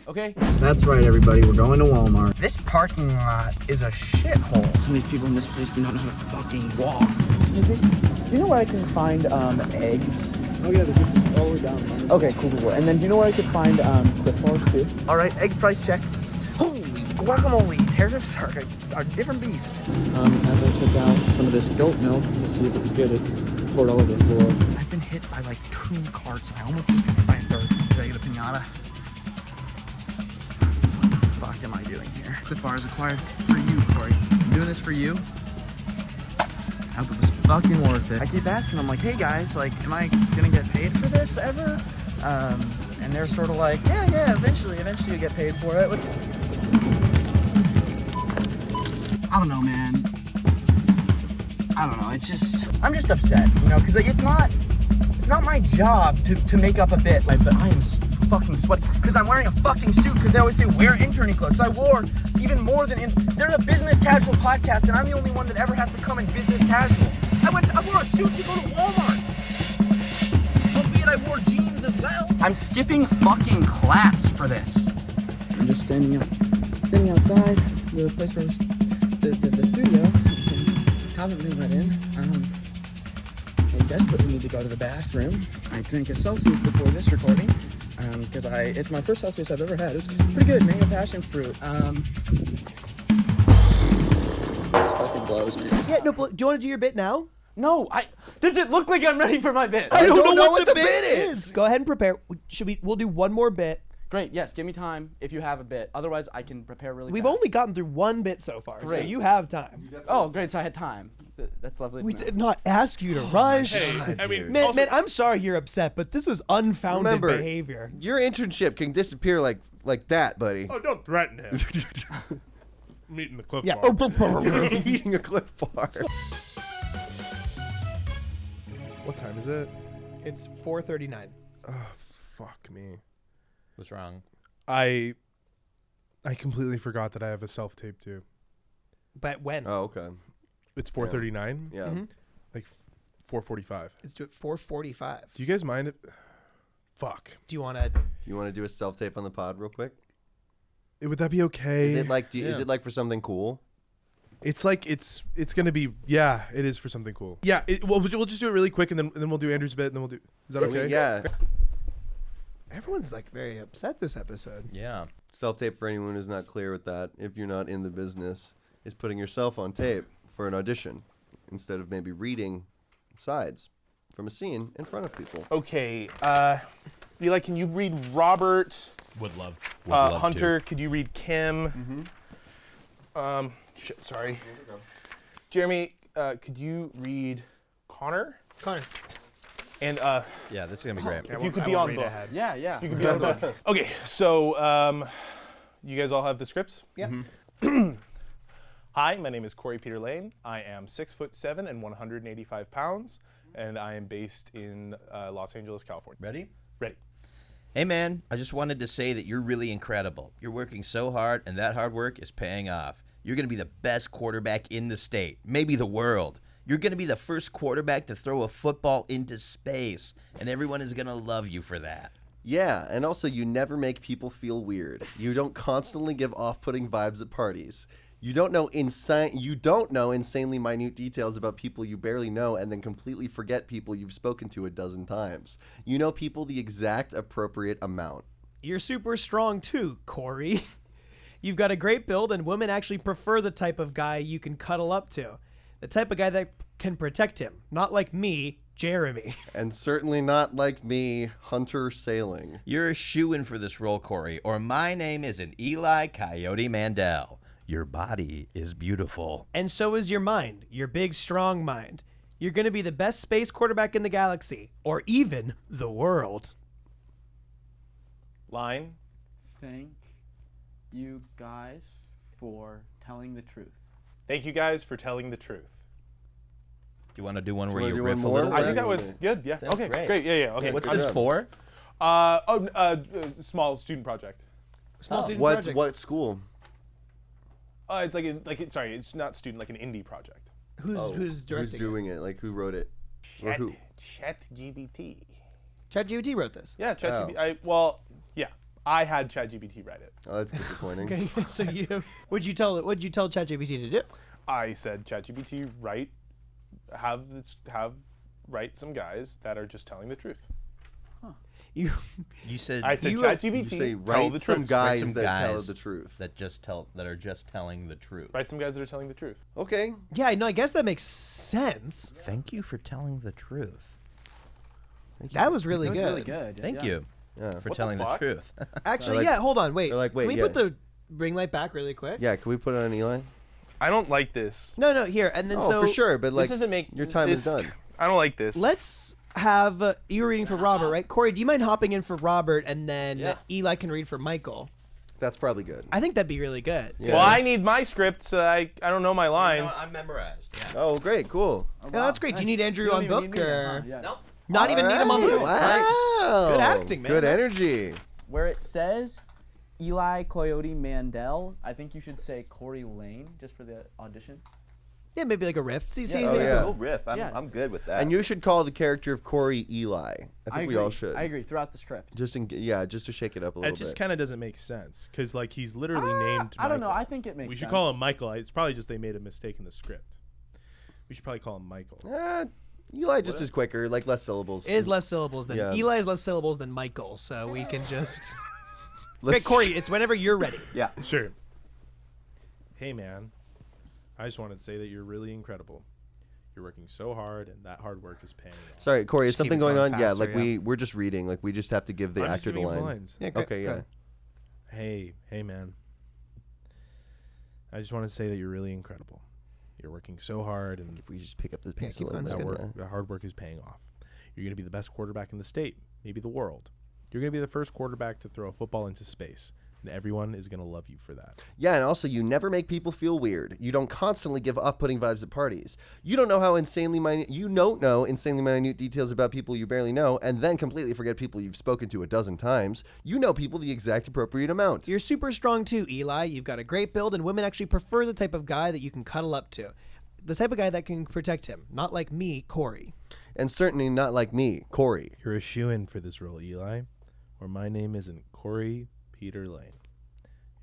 Okay. That's right, everybody. We're going to Walmart. This parking lot is a shithole. Some of these people in this place do not know how to fucking walk. Excuse me. Do you know where I can find eggs? Oh yeah, they're just all the way down. Okay, cool. And then do you know where I could find Cliff Bars too? All right, egg price check. Holy guacamole! Tariffs are a different beast. As I took out some of this goat milk to see if it was good, it poured all over the floor. I've been hit by like 2 carts and I almost just got hit by a third. Did I get a pinata? What the fuck am I doing here? Cliff Bars acquired for you, Cory. I'm doing this for you. I hope it was fucking worth it. I keep asking them like, hey guys, like, am I gonna get paid for this ever? And they're sort of like, yeah, eventually you'll get paid for it. I don't know, man. I don't know. It's just, I'm just upset, you know, because like, it's not It's not my job to make up a bit, like, but I am fucking sweaty because I'm wearing a fucking suit because they always say wear interny clothes. So I wore even more than there's a business casual podcast and I'm the only one that ever has to come in business casual. I wore a suit to go to Walmart. Albeit I wore jeans as well. I'm skipping fucking class for this. I'm just standing outside the place where the studio. Haven't been let in. I desperately need to go to the bathroom. I drank a Celsius before this recording, because it's my first Celsius I've ever had. It was pretty good, mango passion fruit. This fucking blows me. Yeah, no, do you want to do your bit now? No, does it look like I'm ready for my bit? I don't know what the bit is. Go ahead and prepare. We'll do one more bit. Great, yes, give me time if you have a bit. Otherwise, I can prepare really We've fast. only gotten through one bit so far, so Great. you have time. Oh, great, so I had time. That's lovely. We to know. did not ask you to rush. Hey, I mean, Man, also- I'm sorry you're upset, but this is unfounded Remember, behavior. Your internship can disappear like that, buddy. Oh, don't threaten him. I'm eating the Cliff Yeah. Bar. You're eating a Cliff Bar. What time is it? It's 4:39. Oh, fuck me. What's wrong? I completely forgot that I have a self-tape too. But when? Oh, okay. It's 4:39. Yeah. Like 4:45. Let's do it 4:45. Do you guys mind it? Fuck. Do you want to? Do you want to do a self-tape on the pod real quick? Would that be okay? Is it like is it like for something cool? It's like it's gonna be it is for something cool. Yeah, we'll just do it really quick and then we'll do Andrew's bit and then we'll do. Is that okay? Yeah. Everyone's like very upset this episode. Yeah. Self-tape, for anyone who's not clear with that, if you're not in the business, is putting yourself on tape for an audition instead of maybe reading sides from a scene in front of people. Okay. Eli, can you read Robert? Would love. Hunter, could you read Kim? Shit, sorry. Jeremy, could you read Connor? Connor. Yeah, And this is gonna be great. if you could be on book. Yeah. If you could be on book. Okay, so you guys all have the scripts? Yeah. Hi, my name is Cory Peter Lane. I am 6'7" and 185 pounds, and I am based in Los Angeles, California. Ready? Ready. Hey man, I just wanted to say that you're really incredible. You're working so hard, and that hard work is paying off. You're going to be the best quarterback in the state, maybe the world. You're going to be the first quarterback to throw a football into space, and everyone is going to love you for that. Yeah, and also you never make people feel weird. You don't constantly give off-putting vibes at parties. You don't know insanely minute details about people you barely know and then completely forget people you've spoken to a dozen times. You know people the exact appropriate amount. You're super strong too, Cory. You've got a great build, and women actually prefer the type of guy you can cuddle up to. The type of guy that can protect him. Not like me, Jeremy. And certainly not like me, Hunter Sailing. You're a shoo-in for this role, Cory, or my name isn't Eli Coyote Mandel. Your body is beautiful. And so is your mind, your big, strong mind. You're going to be the best space quarterback in the galaxy, or even the world. Line. Thank you guys for telling the truth. Thank you guys for telling the truth. Do you want to do one where wanna you do riff one a more? little I bit? think that was good. Yeah. That's Okay. great. Great. Yeah. Okay. What's good this job. for? Small student project. Small student What project. what school? It's sorry, it's not student, like an indie project. Who's directing Who's doing it? Like who wrote it? Or who? ChatGPT. it? ChatGPT wrote this. Yeah, ChatGPT. Oh. I had ChatGPT write it. Oh, that's disappointing. Okay, so what'd you tell ChatGPT to do? I said ChatGPT write some guys that are just telling the truth. You You said I said You wrote- You ChatGPT say tell write the some truth. guys some that tell guys the truth. that are just telling the truth. Write some guys that are telling the truth. Okay. Yeah, no, I guess that makes sense. Thank you for telling the truth. That was really That was good. really good. Thank yeah. you Yeah. for What the telling the fuck? truth. Actually, They're like- yeah, hold on, wait. they're like, wait, Can we yeah. put the ring light back really quick? Yeah, can we put it on Eli? I don't like this. No, here, and then Oh, so for sure, but like this doesn't make your time is this- done. I don't like this. let's have you were reading for Robert, right? Cory, do you mind hopping in for Robert, and then Yeah. Eli can read for Michael? That's probably good. I think that'd be really good. Yeah. Well, I need my script, so I don't know my lines. I'm memorized. Yeah. Oh, great, cool. Yeah, that's great. Do you need Andrew You don't on even book need me, or? huh? Yeah. Nope. Not even need him on the door. Wow. Good acting, man. Good That's- energy. Where it says Eli Coyote Mandel, I think you should say Cory Lane just for the audition. Yeah, maybe like a riff. See, Oh, yeah. Cool riff. I'm good with that. And you should call the character of Cory Eli. I think we all should. I agree. Throughout the script. Just to shake it up a little It just bit. kind of doesn't make sense because like he's literally named. I don't know. Michael. I think it makes We should sense. call him Michael. It's probably just they made a mistake in the script. We should probably call him Michael. Eli just is quicker, like less syllables. It is less syllables than Eli is less syllables than Michael, so we can just. Okay, Cory, it's whenever you're ready. Yeah. Sure. Hey man, I just wanted to say that you're really incredible. You're working so hard, and that hard work is paying off. Sorry, Cory, is Just keep something it going going on? Yeah, faster, like yeah. we're just reading. Like we just have to give the I'm just actor the giving line. lines. Yeah, great, Okay, go yeah. ahead. Hey man. I just want to say that you're really incredible. You're working so hard, and If we just pick up the pace a keep little on bit. just that the hard work is paying off. You're going to be the best quarterback in the state, maybe the world. You're going to be the first quarterback to throw a football into space, and everyone is going to love you for that. Yeah, and also you never make people feel weird. You don't constantly give off-putting vibes at parties. You don't know how insanely minute. You don't know insanely minute details about people you barely know, and then completely forget people you've spoken to a dozen times. You know people the exact appropriate amount. You're super strong too, Eli. You've got a great build, and women actually prefer the type of guy that you can cuddle up to. The type of guy that can protect him. Not like me, Cory. And certainly not like me, Cory. You're a shoo-in for this role, Eli, or my name isn't Cory Peter Lane.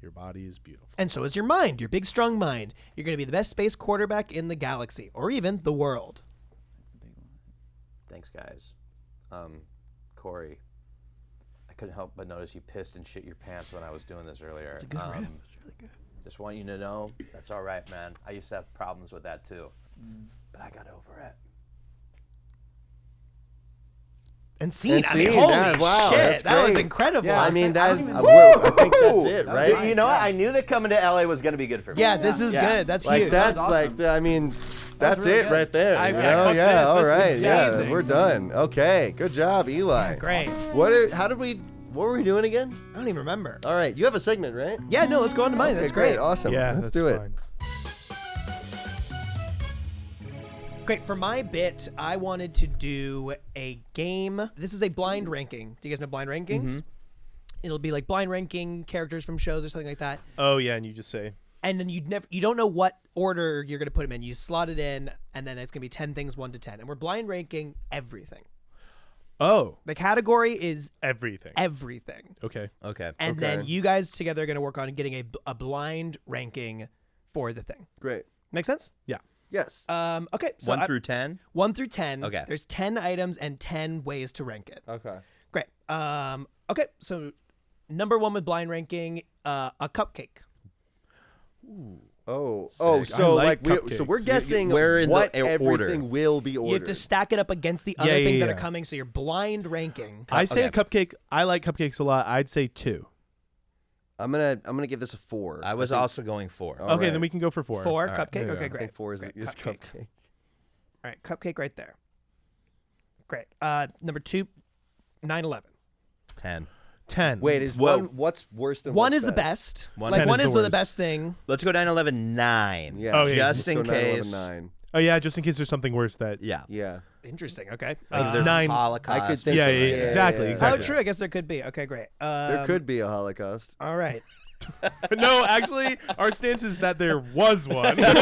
Your body is beautiful. And so is your mind, your big, strong mind. You're going to be the best space quarterback in the galaxy, or even the world. Thanks, guys. Cory, I couldn't help but notice you pissed and shit your pants when I was doing this earlier. It's a good riff. It's really good. Just want you to know that's all right, man. I used to have problems with that too, but I got over it. And scene. And I mean, scene, holy that- wow, shit. that's That was great. incredible. Yeah, I mean, I that. don't even- I think that's it, right? You know what? I knew that coming to LA was going to be good for me. Yeah, this is good. That's Like huge. that's awesome. like I mean, that's really it good. right there. I- you I know? fuck Yeah, this. all This is right. Yeah, amazing. we're done. Okay, good job, Eli. Great. What were we doing again? I don't even remember. All right, you have a segment, right? Yeah, no, let's go on to mine. Okay, That's great. Awesome. Yeah, Let's that's do it. fine. Great. For my bit, I wanted to do a game. This is a blind ranking. Do you guys know blind rankings? It'll be like blind ranking characters from shows or something like that. Oh yeah, and you just say, And then you don't know what order you're going to put them in. You slot it in, and then it's going to be 10 things, 1 to 10. And we're blind ranking everything. oh, The category is everything. everything. Okay. Okay. And then you guys together are going to work on getting a blind ranking for the thing. Great. Make sense? Yeah. Yes. Okay. So 1 through 10. 1 through 10. Okay. There's 10 items and 10 ways to rank it. Okay. Great. Okay. So number 1 with blind ranking, a cupcake. Oh, I so like like so we're cupcakes. guessing Where in what the order? everything will be ordered. You have to stack it up against the other Yeah, things yeah, that are yeah. coming. So you're blind ranking. I say a Okay. cupcake. I like cupcakes a lot. I'd say 2. I'm gonna give this a 4. I was think- also going 4. All Okay, right. then we can go for 4. 4 All right. cupcake. Yeah, Okay, yeah. I great. think 4 is Great. cupcake. All right, cupcake right there. Great. Number 2, 9/11. 10. 10. Wait, is Whoa. what's worse than One what's is the best. One Like is one the is the worst. best thing. Let's go 9/11 9. Yeah. Oh, yeah. Just in Let's go 9/11 case. 9. Oh yeah, just in case there's something worse that. Yeah. Yeah. Interesting. Okay. Like there's 9. Holocaust. I could think Yeah, of yeah, it. exactly, Oh, exactly. true. I guess there could be. Okay, great. There could be a Holocaust. All right. No, actually, our stance is that there was one. No,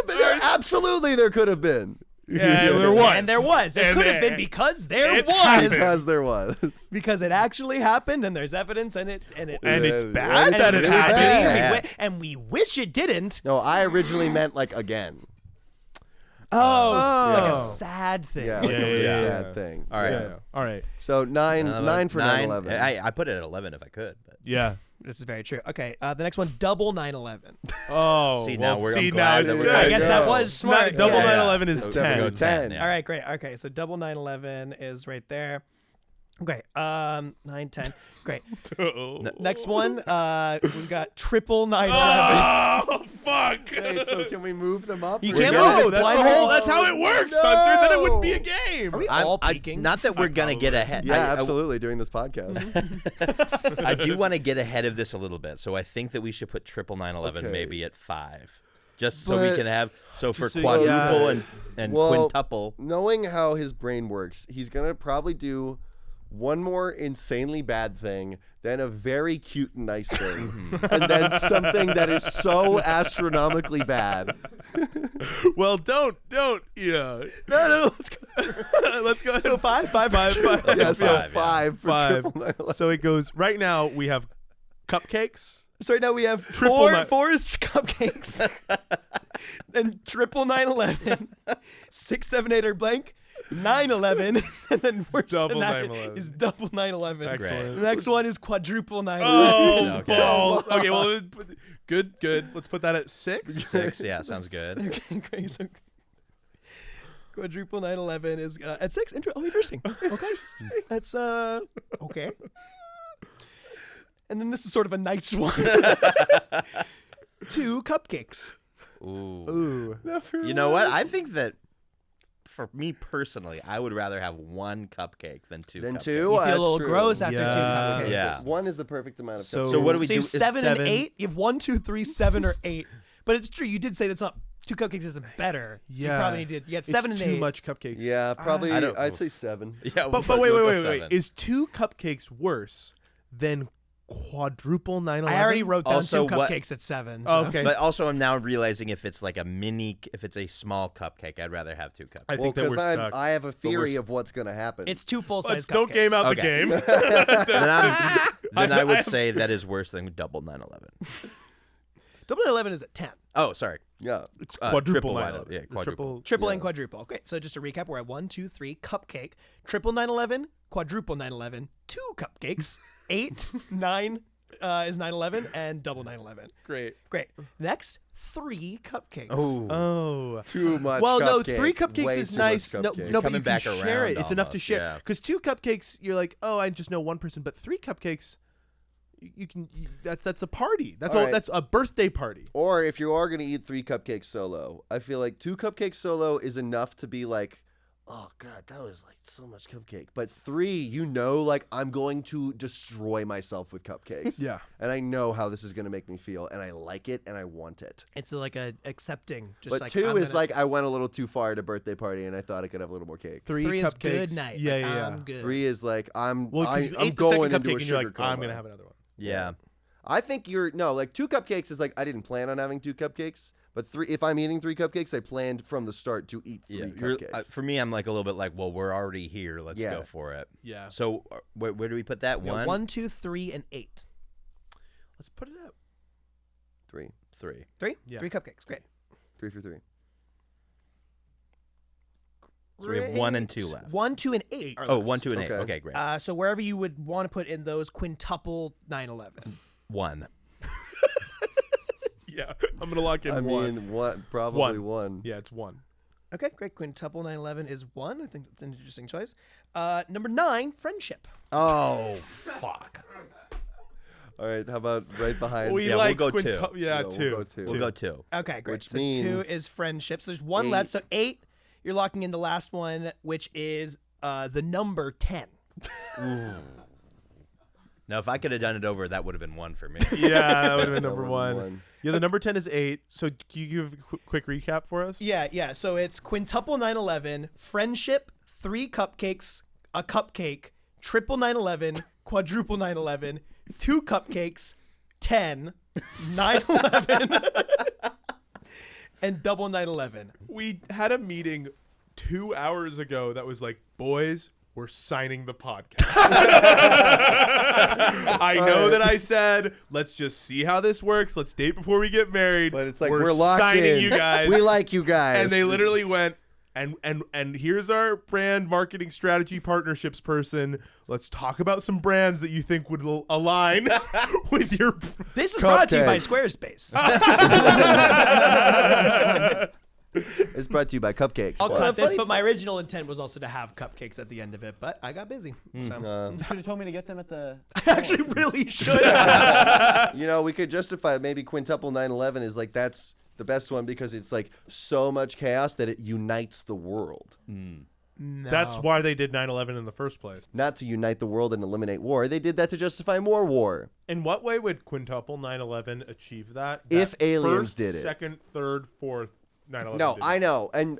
there absolutely there could have been. Yeah, there was. And there was. There And could have been because there it was. happened. Because there was. Because it actually happened, and there's evidence, and it's And it's Yeah, bad it's that it really happened. bad. and we wish it didn't. No, I originally meant like again. Oh, it's like a Oh. sad thing. Yeah, like a really yeah. sad thing. All right. Yeah. All right. So 9 for 9/11. I put it at 11 if I could. But. Yeah. This is very true. Okay, the next one, double 9/11. Oh. See, now well, I'm see, glad now that it's we're- good. I guess that go. was smart. Double Yeah. 9/11 is So 10. go 10. yeah. All right, great. Okay, so double 9/11 is right there. Great. 9, 10. Great. Next one, we've got triple 9/11. Oh, fuck. Wait, so can we move them up? You Or- can't No, move it. It's that's blind the whole. ranking. That's how it works, Hunter. Then it wouldn't be a No. game. Are we all I- peeking? not that we're gonna get ahead. Yeah, I- absolutely. Doing this podcast. I do want to get ahead of this a little bit, so I think that we should put triple 9/11 Okay. maybe at 5. just so we But- can have for so- quadruple yeah. and Well, quintuple. Knowing how his brain works, he's gonna probably do one more insanely bad thing, then a very cute and nice thing, and then something that is so astronomically bad. Well, don't. No. Let's go. Let's go. So five. Yeah, so Five, yeah. 5 for Five. triple 9/11. So it goes right now. We have cupcakes. So right now we have Triple four. nine- 4 is cupcakes. Then triple 9/11. 6, 7, 8 are blank. 9/11, and then worse Double than that 9/11. is double 9/11. Excellent. The next one is quadruple 9/11. Oh, Okay. balls. Okay, well, good. Let's put that at 6. 6, yeah, sounds good. Okay, great. So quadruple 9/11 is at 6. Interesting. Okay, that's okay. And then this is sort of a nice one. 2 cupcakes. Ooh. Ooh. You know what? I think that for me personally, I would rather have 1 cupcake than 2 Then cupcakes. 2. You feel a that's little true. gross after 2 Yeah. cupcakes. Yeah. 1 is the perfect amount of So- cupcakes. So what do we So do? you have 7 and 7. 8. You have 1, 2, 3, 7, or 8. But it's true. You did say that's not 2 cupcakes isn't better. So you Yeah. probably need to. You got 7 it's and 8. too much cupcakes. Yeah, probably. I don't- I'd say 7. Yeah, But we'll wait. go 7. Is 2 cupcakes worse than quadruple 9/11? I already wrote down Also, 2 what- cupcakes at 7. Oh, So. okay. But also, I'm now realizing if it's like if it's a small cupcake, I'd rather have 2 cupcakes. I Well, think that we're because stuck. I have a theory we're- of what's going to happen. It's 2 full-size Let's cupcakes. don't game out the Okay. game. then I would say that is worse than double 9/11. Double 9/11 is at 10. Oh, sorry. yeah. It's Triple quadruple 9/11. 9/11. Yeah, quadruple. Triple and quadruple. Okay, so just to recap, we're at 1, 2, 3, cupcake, triple 9/11, quadruple 9/11, 2 cupcakes, 8, 9 is 9/11, and double 9/11. Great. Great. Next, 3 cupcakes. Oh. Too much. Well, no, cupcake. 3 cupcakes Way is too much nice. No, cupcake. but Coming you can back share it. around It's enough to almost, share. yeah. Because 2 cupcakes, you're like, oh, I just know 1 person. But 3 cupcakes, that's a party. That's All all. right. That's a birthday party. Or if you are going to eat 3 cupcakes solo, I feel like 2 cupcakes solo is enough to be like, oh god, that was like so much cupcake. But 3, like I'm going to destroy myself with cupcakes. Yeah. And I know how this is going to make me feel, and I like it, and I want it. It's like a accepting. Just But like 2 I'm is gonna- like I went a little too far at a birthday party, and I thought I could have a little more cake. 3 3 is cupcakes. good night. Yeah, like, yeah. I'm good. 3 is like I'm Well, because you I'm ate the second going cupcake into a and you're sugar like, I'm coma. gonna have another one. Yeah. I think like 2 cupcakes is like I didn't plan on having 2 cupcakes, but 3 if I'm eating 3 cupcakes, I planned from the start to eat 3 Yeah. cupcakes. For me, I'm like a little bit like, well, we're already here. Let's Yeah. go for it. Yeah. So where do we put that? Yeah, 1? 1, 2, 3, and 8. Let's put it up. 3. 3. 3? Yeah. 3 cupcakes. Great. 3 for 3. So we have 1 and 2 left. 1, 2, and 8. Are Oh, left. 1, 2, and 8. Okay. Okay, great. So wherever you would want to put in those quintuple 9/11. 1. Yeah. I'm gonna lock in I 1. mean, probably 1. Yeah, it's 1. Okay, great. Quintuple 9/11 is 1. I think that's an interesting choice. Number 9, friendship. Oh, fuck. All right, how about right behind? We Yeah, like we'll go quintu- 2. Yeah, No, 2. we'll go 2. We'll go 2. Okay, great. Which so 2 means is friendship. So there's 1 8. left. So 8, you're locking in the last one, which is the number 10. Now, if I could have done it over, that would have been 1 for me. Yeah, that would have been That number would've 1. been 1. Yeah, the number 10 is 8. So can you give a quick recap for us? Yeah. So it's quintuple 9/11, friendship, 3 cupcakes, a cupcake, triple 9/11, quadruple 9/11, 2 cupcakes, 10, 9/11, and double 9/11. We had a meeting 2 hours ago that was like, boys, we're signing the podcast. I know that I said, let's just see how this works. Let's date before we get married. But it's like we're locked signing in. you guys. We like you guys. And they literally went, and here's our brand marketing strategy partnerships person. Let's talk about some brands that you think would align with your. This is brought to you by Cupcakes. Squarespace. It's brought to you by Cupcakes. I'll but- cut this, but my original intent was also to have cupcakes at the end of it, but I got busy. So. You should have told me to get them at the. I actually really should have. we could justify maybe quintuple 9/11 is like that's the best one because it's like so much chaos that it unites the world. No. That's why they did 9/11 in the first place. Not to unite the world and eliminate war. They did that to justify more war. In what way would quintuple 9/11 achieve that? If aliens first, did it. Second, third, fourth, 9/11. No, did I it. know. And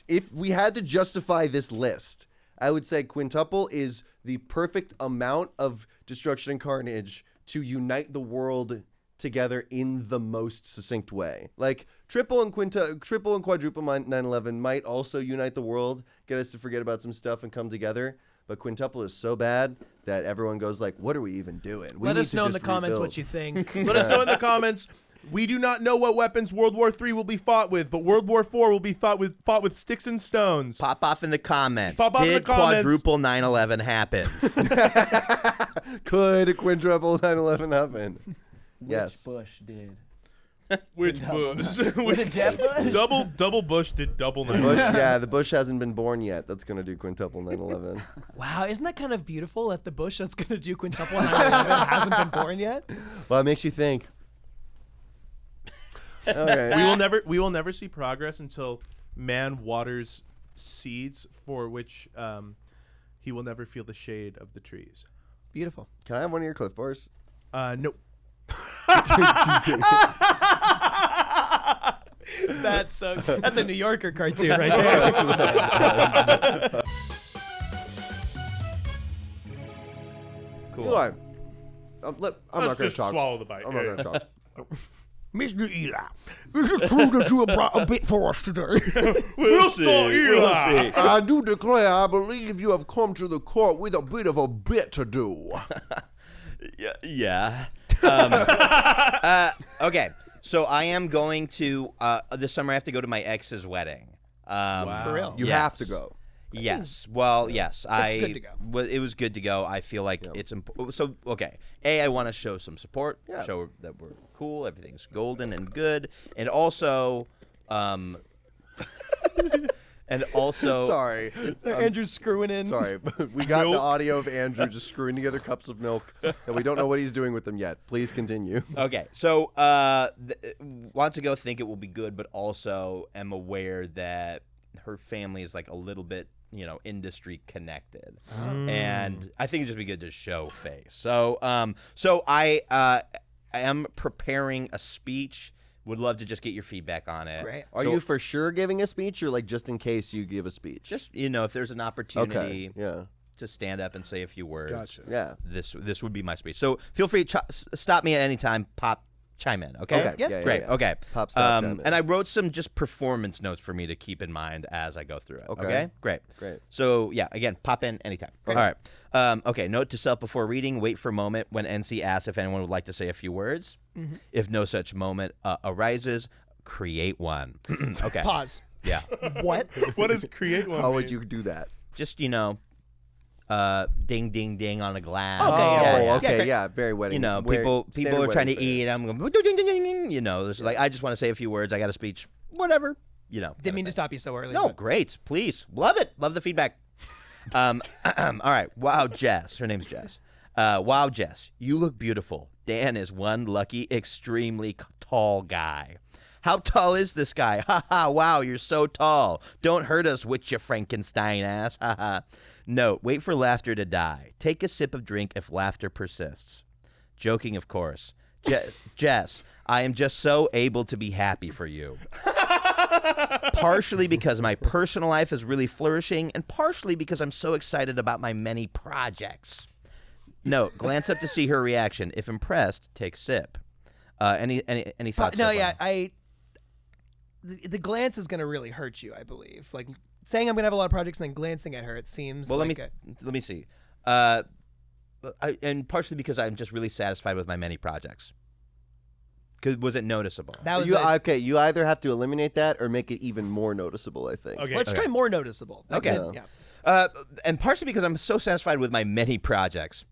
if we had to justify this list, I would say quintuple is the perfect amount of destruction and carnage to unite the world together in the most succinct way. Like triple and quadruple 9/11 might also unite the world, get us to forget about some stuff and come together. But quintuple is so bad that everyone goes like, "What are we even doing?" Let us know in the comments what you think. Let us know in the comments. We do not know what weapons World War III will be fought with, but World War IV will be fought with sticks and stones. Pop off in the comments. Pop off in the comments. Quadruple 9/11 happen? Could a quintuple 9/11 happen? Yes. Which Bush did? Which Bush? Which Jeb Bush? Double Bush did double 9/11. Bush, yeah, the Bush hasn't been born yet. That's gonna do quintuple 9/11. Wow, isn't that kind of beautiful that the Bush that's going to do quintuple 9/11 hasn't been born yet? Well, it makes you think. All right. We will never see progress until man waters seeds for which he will never feel the shade of the trees. Beautiful. Can I have one of your Cliff Bars? Nope. That's a New Yorker cartoon right there. Cool. Eli, I'm not going to Just talk. swallow the bite. I'm not going to talk. Mr. Eli, is it true that you have brought a bit for us today? We'll see. Eli. I do declare I believe you have come to the court with a bit of a bit to do. Yeah. Okay. So I am going to this summer. I have to go to my ex's wedding. For real? You Yes. have to go. Yes. Well, yes. It's good to go. It was good to go. I feel like it's important. So, okay. I want to show some support. Yeah. Show that we're cool. Everything's golden and good. And also, and also. Sorry. Andrew's screwing in. Sorry. We got the audio of Andrew just screwing together cups of milk, and we don't know what he's doing with them yet. Please continue. Okay. So, want to go think it will be good, but also am aware that her family is like a little bit, industry connected, and I think it'd just be good to show face. So, I am preparing a speech. Would love to just get your feedback on it. Great. Are you for sure giving a speech, or like just in case you give a speech? Just if there's an opportunity Yeah. to stand up and say a few words, Gotcha. Yeah. this would be my speech. So feel free to stop me at any time. Chime in, okay? Okay. Yeah. Yeah, Great. yeah. Okay. Pop, stop, chime in. And I wrote some just performance notes for me to keep in mind as I go through it. Okay. Great. Great. So yeah, again, pop in anytime. All right. Okay. Note to self before reading: wait for a moment when NC asks if anyone would like to say a few words. Mm-hmm. If no such moment arises, create one. Okay. Pause. Yeah. What? What does create one How mean? would you do that? Just ding ding ding on a glass. Okay, Oh, yeah. okay, Yeah, yeah, very wedding. People standard are trying to wedding fare. eat. I'm going, ding, ding, ding, ding, there's like, I just want to say a few words. I got a speech, whatever, Didn't mean to stop you so early. No, but- great, please, love it, love the feedback. All right, wow, Jess, her name's Jess. Wow, Jess, you look beautiful. Dan is one lucky, extremely tall guy. How tall is this guy? Ha ha! Wow, you're so tall. Don't hurt us with your Frankenstein ass. Ha ha. Note, wait for laughter to die. Take a sip of drink if laughter persists. Joking, of course. Jess, I am just so able to be happy for you. Partially because my personal life is really flourishing, and partially because I'm so excited about my many projects. Note, glance up to see her reaction. If impressed, take sip. Any thoughts? No, so yeah, far? the glance is gonna really hurt you, I believe. Like saying I'm gonna have a lot of projects and then glancing at her, it seems. Well, like let me see. And partially because I'm just really satisfied with my many projects. Because was it noticeable? that was. Okay, you either have to eliminate that or make it even more noticeable, I think. Okay. Let's try more noticeable. Okay. Yeah. And partially because I'm so satisfied with my many projects.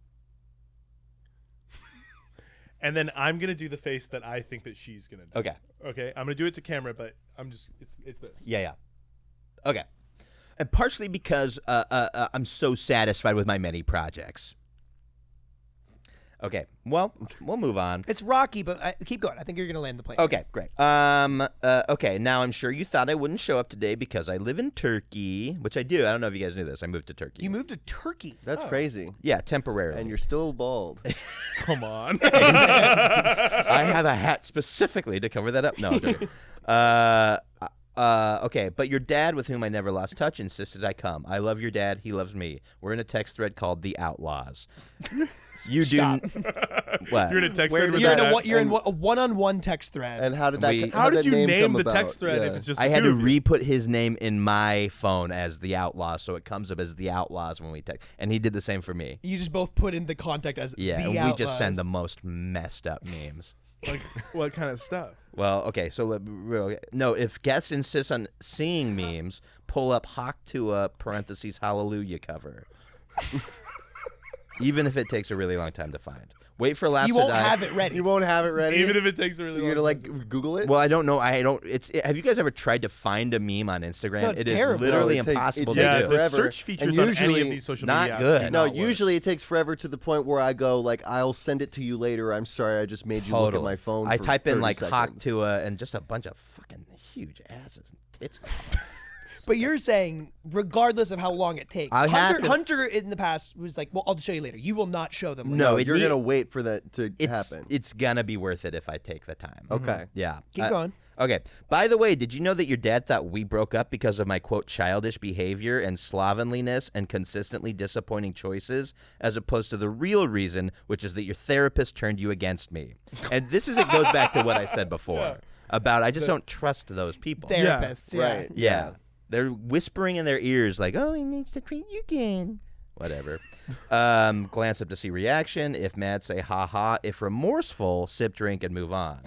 And then I'm gonna do the face that I think that she's gonna do. Okay. Okay. I'm gonna do it to camera, but it's this. Yeah. Okay. And partially because I'm so satisfied with my many projects. Okay, well, we'll move on. It's rocky, but keep going. I think you're going to land the plane. Okay, great. Okay, now I'm sure you thought I wouldn't show up today because I live in Turkey, which I do. I don't know if you guys knew this. I moved to Turkey. You moved to Turkey? That's crazy. Yeah, temporarily. And you're still bald. Come on. I have a hat specifically to cover that up. No, I'm joking. Okay, but your dad, with whom I never lost touch, insisted I come. I love your dad. He loves me. We're in a text thread called The Outlaws. You Stop. do. What? You're in a text Where thread with did You're, that- in a, you're in a one-on-one text thread. And how did that? We- How did that you name come the about? text thread Yeah. if it's just I the had two to of you? re-put his name in my phone as The Outlaws, so it comes up as The Outlaws when we text. And he did the same for me. You just both put in the contact as Yeah, the and we Outlaws. just send the most messed up memes. Like, what kind of stuff? Well, okay, so no, if guests insist on seeing memes, pull up Hawk Tua parentheses Hallelujah cover. Even if it takes a really long time to find. Wait for laughs You to won't die. have it ready. You won't have it ready. Even if it takes a really You're long gonna time. like Google it. Well, I don't know. Have you guys ever tried to find a meme on Instagram? No, it's it is terrible. literally No, it impossible takes to Yeah, do. the forever. search features And on any usually of these social not media apps good. do No, not work. usually it takes forever to the point where I go like, I'll send it to you later. I'm sorry, I just made you look at my phone. I for type in 30 like Hawk seconds. Tua and just a bunch of fucking huge asses and tits. But you're saying, regardless of how long it takes, I have to- Hunter in the past was like, well, I'll show you later. You will not show them later. No, No, it you're need- gonna wait for that to It's happen. it's gonna be worth it if I take the time. Okay. Yeah. Keep going. Okay. By the way, did you know that your dad thought we broke up because of my quote childish behavior and slovenliness and consistently disappointing choices, as opposed to the real reason, which is that your therapist turned you against me? And it goes back to what I said before about I just don't trust those people. Therapists, yeah. Right. Yeah. They're whispering in their ears like, oh, he needs to treat you good. Whatever. Glance up to see reaction. If mad, say ha ha. If remorseful, sip, drink, and move on.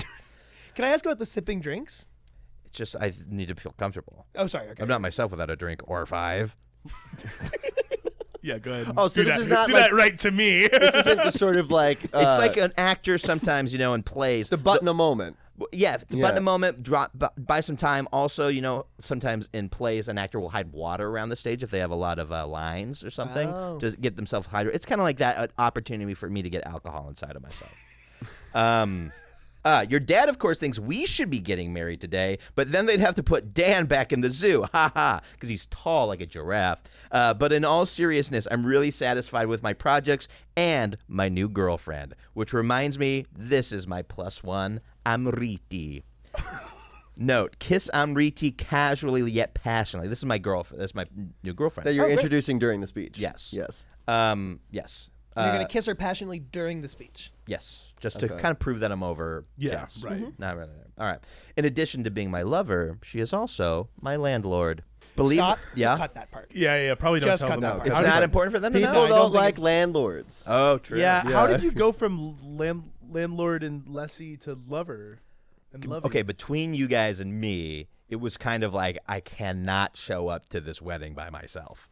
Can I ask about the sipping drinks? It's just I need to feel comfortable. Oh, sorry. Okay. I'm not myself without a drink or five. Yeah, go ahead. Oh, so do this that. is not do like- that right to me. This isn't just sort of like It's like an actor sometimes, in plays. to button a moment. Yeah, to Yeah. button a moment, buy some time. Also, sometimes in plays, an actor will hide water around the stage if they have a lot of lines or something to get themselves hydrated. It's kind of like that opportunity for me to get alcohol inside of myself. Your dad, of course, thinks we should be getting married today, but then they'd have to put Dan back in the zoo, because he's tall like a giraffe. But in all seriousness, I'm really satisfied with my projects and my new girlfriend, which reminds me, this is my +1, Amriti. Note, kiss Amriti casually yet passionately. This is my girlfriend. This is my new girlfriend. That you're introducing during the speech. Yes. Yes. Yes. You're going to kiss her passionately during the speech. Yes, just to kind of prove that I'm over. Yeah, Jess. right. Not really. All right. In addition to being my lover, she is also my landlord. Believe Stop. Yeah. Cut that part. Yeah. Probably don't Just tell cut them that that. part. It's How did not you- important for them to People know. I don't don't think like it's- landlords. Oh, true. Yeah, how Yeah. did you go from landlord and lessee to lover and lovey? Okay, between you guys and me, it was kind of like I cannot show up to this wedding by myself.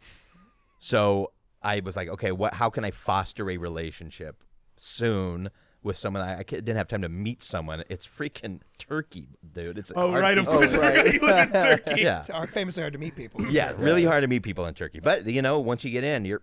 So I was like, okay, how can I foster a relationship soon with someone I didn't have time to meet someone? It's freaking Turkey, dude. It's Oh, hard right, to- of course. right. You live in Turkey. Yeah. It's famously hard to meet people. Yeah, really hard to meet people in Turkey. But once you get in, you're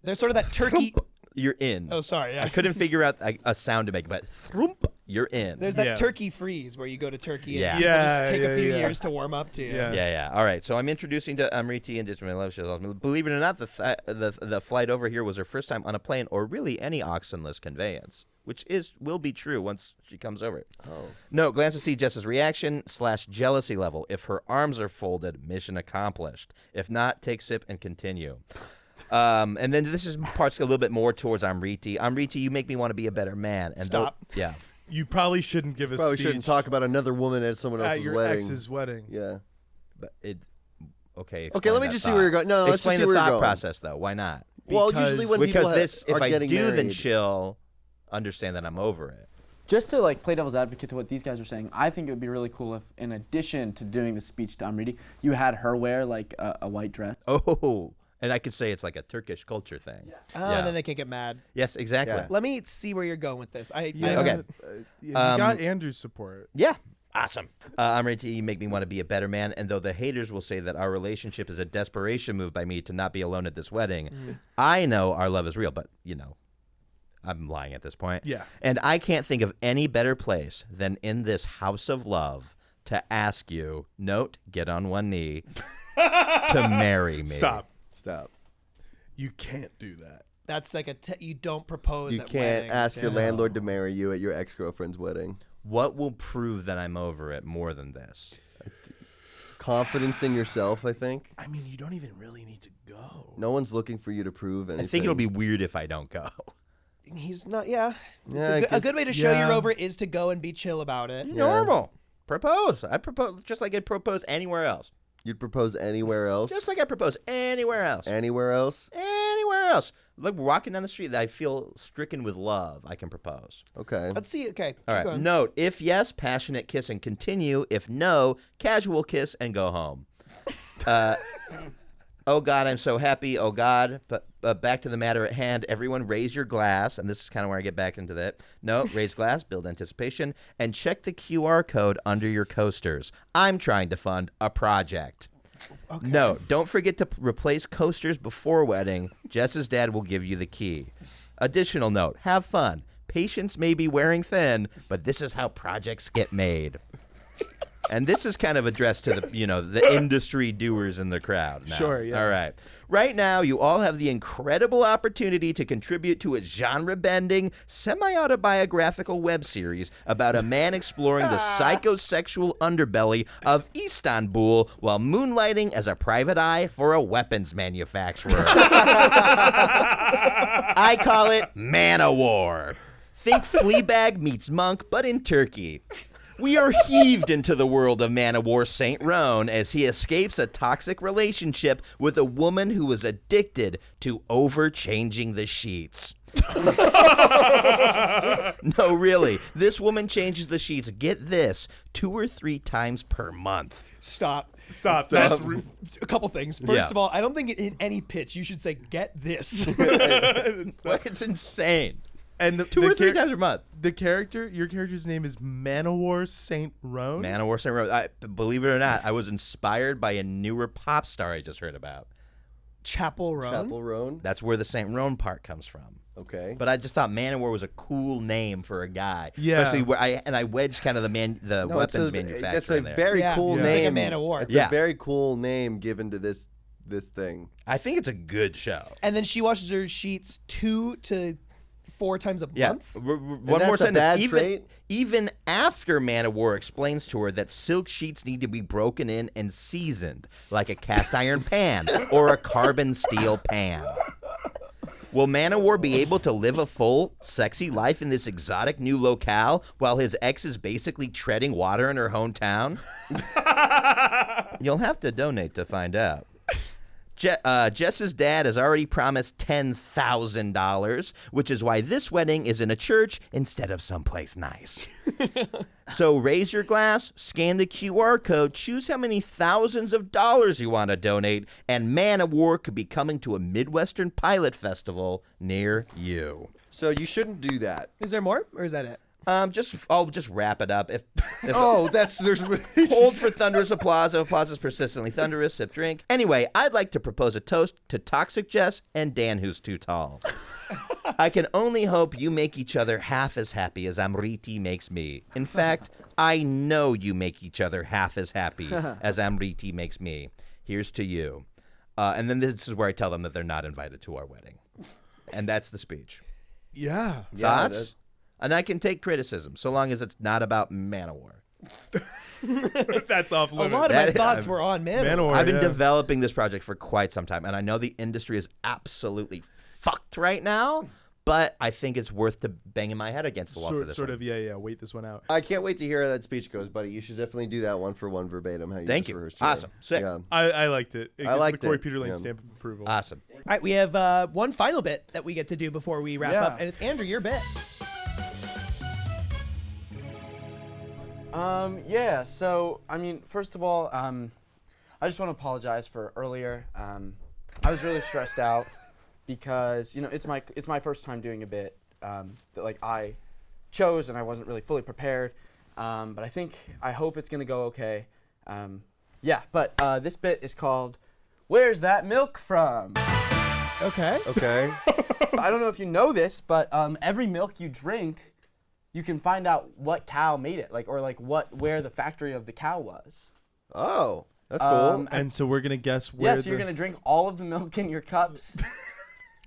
There's sort of that turkey. you're in. Oh, sorry. Yeah. I couldn't figure out a sound to make, but throomp, you're in. There's that Yeah. turkey freeze where you go to Turkey and Yeah. people Yeah, just take yeah, a few yeah. years to warm up to you. Yeah. Yeah. All right. So I'm introducing to Amriti and my love shows. Believe it or not, the flight over here was her first time on a plane or really any oxenless conveyance, which will be true once she comes over. Oh. No, glance to see Jess's reaction / jealousy level. If her arms are folded, mission accomplished. If not, take sip and continue. And then this is parts a little bit more towards Amriti. Amriti, you make me want to be a better man. And Stop. Yeah. You probably shouldn't give a Probably speech shouldn't talk about another woman at someone at else's your wedding. ex's wedding. Yeah. But okay. Okay, explain let me that just see thought. where you're going. No, let's explain just see the where you're thought going. process though. Why not? Well, Because- usually when Because people this, if are I getting do, then married- she'll understand that I'm over it. Just to like play devil's advocate to what these guys are saying, I think it would be really cool if, in addition to doing the speech to Amriti, you had her wear like a white dress. Oh, and I could say it's like a Turkish culture thing. Oh, and then they can't get mad. Yes, exactly. Yeah. Let me see where you're going with this. Yeah. Okay. You got Andrew's support. Yeah. Awesome. Amriti, you make me want to be a better man. And though the haters will say that our relationship is a desperation move by me to not be alone at this wedding, I know our love is real. But, I'm lying at this point. Yeah. And I can't think of any better place than in this house of love to ask you, note, get on one knee, to marry me. Stop. You can't do that. That's like you don't propose. You at can't weddings. ask your landlord to marry you at your ex-girlfriend's wedding. What will prove that I'm over it more than this? Confidence in yourself, I think. I mean, you don't even really need to go. No one's looking for you to prove anything. I think it'll be weird if I don't go. He's not. Yeah. Yeah, It's a good way to show yeah. you're over is to go and be chill about it. Normal. Propose. I propose just like I'd propose anywhere else. You'd propose anywhere else? Just like I propose anywhere else. Anywhere else? Anywhere else. Look, we're walking down the street that I feel stricken with love. I can propose. Okay. Let's see. Okay. All right. Note, if yes, passionate kiss and continue. If no, casual kiss and go home. Oh, God, I'm so happy. Oh, God. But back to the matter at hand. Everyone raise your glass. And this is kind of where I get back into that. No, raise glass, build anticipation, and check the QR code under your coasters. I'm trying to fund a project. Okay. No, don't forget to replace coasters before wedding. Jess's dad will give you the key. Additional note, have fun. Patience may be wearing thin, but this is how projects get made. And this is kind of addressed to the industry doers in the crowd now. Sure, yeah. All right. Right now, you all have the incredible opportunity to contribute to a genre-bending, semi-autobiographical web series about a man exploring the psychosexual underbelly of Istanbul while moonlighting as a private eye for a weapons manufacturer. I call it Man-O-War. Think Fleabag meets Monk, but in Turkey. We are heaved into the world of Man-O-War Saint Roan as he escapes a toxic relationship with a woman who is addicted to over-changing the sheets. No, really. This woman changes the sheets, get this, 2 or 3 times per month. Stop. Stop. Just a couple things. First Yeah. of all, I don't think in any pitch you should say "get this." It's insane. And the, 2 or 3 times a month. Your character's name is Man-O-War Saint Roan. Man-O-War Saint Roan. Believe it or not, I was inspired by a newer pop star I just heard about. Chapel Roan. Chapel Roan? That's where the Saint Roan part comes from. Okay. But I just thought Man-O-War was a cool name for a guy. Yeah. Especially where I wedged kind of the weapons manufacturer That's a in there. very cool It's name. like a Man of War. It's Yeah. a very cool name given to this thing. I think it's a good show. And then she washes her sheets 2 to 4 times a Yeah. month. One that's more a sentence. bad trait? Even after Man-O-War explains to her that silk sheets need to be broken in and seasoned, like a cast iron pan or a carbon steel pan. Will Man-O-War be able to live a full, sexy life in this exotic new locale while his ex is basically treading water in her hometown? You'll have to donate to find out. Jess's dad has already promised $10,000, which is why this wedding is in a church instead of someplace nice. So raise your glass, scan the QR code, choose how many thousands of dollars you want to donate, and Man-O-War could be coming to a Midwestern pilot festival near you. So you shouldn't do that. Is there more, or is that it? I'll just wrap it up. If There's hold for thunderous applause. If applause is persistently thunderous, sip drink. Anyway, I'd like to propose a toast to Toxic Jess and Dan Who's Too Tall. I can only hope you make each other half as happy as Amriti makes me. In fact, I know you make each other half as happy as Amriti makes me. Here's to you. And then this is where I tell them that they're not invited to our wedding. And that's the speech. Yeah. Thoughts? And I can take criticism, so long as it's not about Man-O-War. That's off A limits. lot of my That- thoughts were on Man-O-War. I've been developing this project for quite some time, and I know the industry is absolutely fucked right now, but I think it's worth to banging my head against the wall for this Sort one. of, yeah. Wait this one out. I can't wait to hear how that speech goes, buddy. You should definitely do that one for one verbatim. How you Thank just you. rehearsed today. Awesome. Sick. Yeah. I liked it. It I gets liked the Cory it. Peter Lane Yeah. stamp of approval. Awesome. All right, we have one final bit that we get to do before we wrap Yeah. up, and it's Andrew, your bit. Yeah, so, I mean, first of all, I just want to apologize for earlier. I was really stressed out because, it's my first time doing a bit that, I chose and I wasn't really fully prepared. But I hope it's going to go okay. But this bit is called, Where's That Milk From? Okay. Okay. I don't know if you know this, but every milk you drink, you can find out what cow made it, where the factory of the cow was. Oh, that's cool. And so we're gonna guess where. Yes, you're gonna drink all of the milk in your cups.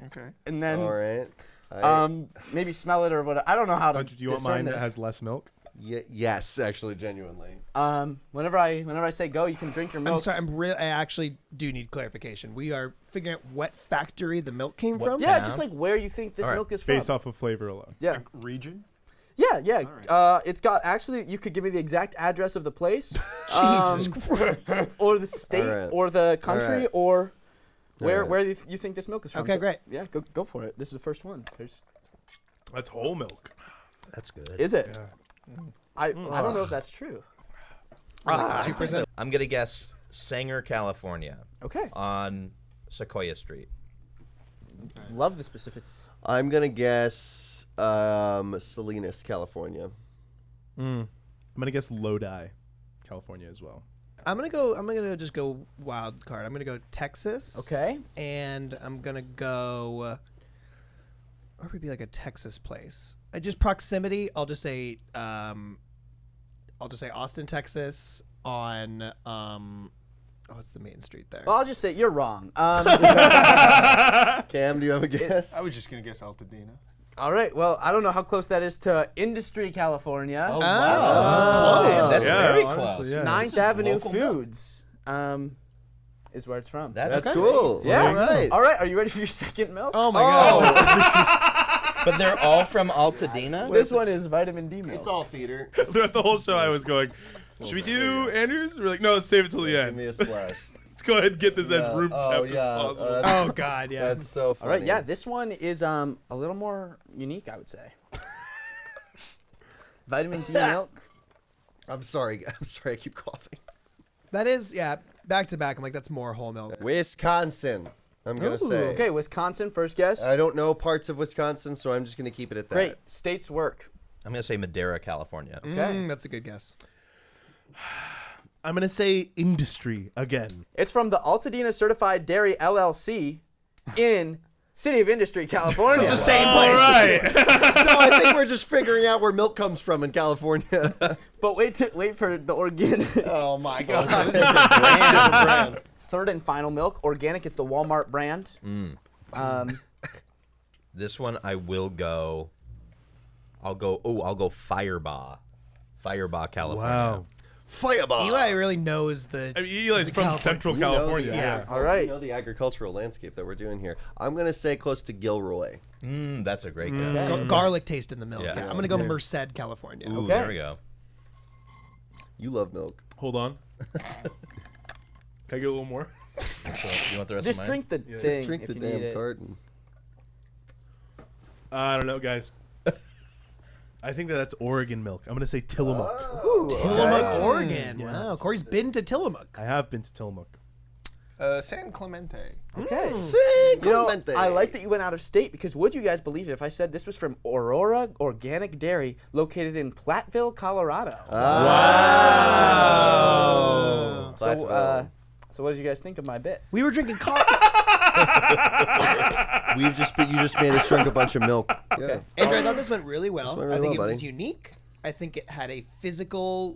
Okay. And then All right. maybe smell it or whatever. I don't know how to. Do you want discern mine that this. has less milk? Yes, actually, genuinely. Whenever I say go, you can drink your milk. I'm sorry. I actually do need clarification. We are figuring out what factory the milk came from. Yeah, just like where you think this milk is from. Based off of flavor alone. Yeah. Region? Yeah. It's got you could give me the exact address of the place. Jesus Christ. Or the state, Right. or the country, Right. or where Right. you think this milk is from. Okay, great. Yeah, go for it. This is the first one. That's whole milk. That's good. Is it? Yeah. I don't know if that's true. 2%. I'm gonna guess Sanger, California, Okay. on Sequoia Street. Love the specifics. I'm gonna guess Salinas, California. I'm gonna guess Lodi, California as well. I'm gonna just go wild card. I'm gonna go Texas. Okay. And I'm gonna go. Or would be like a Texas place. Just proximity. I'll just say Austin, Texas. On what's the main street there? Well, I'll just say you're wrong. Cam, do you have a guess? I was just gonna guess Altadena. All right. Well, I don't know how close that is to Industry, California. Oh, wow. That's very honestly, close. yeah. 9th Avenue Foods is where it's from. That's cool. Yeah. All right. All right. Are you ready for your second milk? Oh my god. But they're all from Altadena? This one is vitamin D milk. It's all theater. Throughout the whole show, I was going, should we do Andrews? We're like, no, let's save it till the Give end. me a splash. Let's go ahead and get this as room Oh, temp yeah. as possible. Oh god. Yeah. That's so funny. All right. Yeah. This one is a little more unique, I would say. Vitamin D milk. I'm sorry. I keep coughing. That is back to back. I'm like that's more whole milk. Wisconsin. I'm gonna say. Okay. Wisconsin. First guess. I don't know parts of Wisconsin, so I'm just gonna keep it at that. Great. States work. I'm gonna say Madera, California. Okay. That's a good guess. I'm going to say industry again. It's from the Altadena Certified Dairy LLC in City of Industry, California. It's the same place. So I think we're just figuring out where milk comes from in California. But wait for the organic. Oh my god. Third and final milk. Organic is the Walmart brand. This one I will go. I'll go Firebaugh. Firebaugh, California. Wow. Fireball. Eli really knows the. I mean, Eli's from California. Central California. Yeah. All right. You know the agricultural landscape that we're doing here. I'm gonna say close to Gilroy. That's a great guess. Garlic taste in the milk. Yeah. Yeah. I'm gonna go Merced, California. Ooh, Okay. there we go. You love milk. Hold on. Can I get a little more? So, you want the rest Just of mine? drink the Just thing drink if the you damn need it. carton. I don't know, guys. I think that's Oregon milk. I'm going to say Tillamook. Ooh, Tillamook, Oregon. Wow. Corey's been to Tillamook. I have been to Tillamook. San Clemente. Okay. San You know, Clemente. I like that you went out of state because would you guys believe it if I said this was from Aurora Organic Dairy located in Platteville, Colorado? Wow. So what did you guys think of my bit? We were drinking coffee. You just made us drink a bunch of milk. Yeah. Andrew, I thought this went really well. This went really I think well, it was buddy. unique. I think it had a physical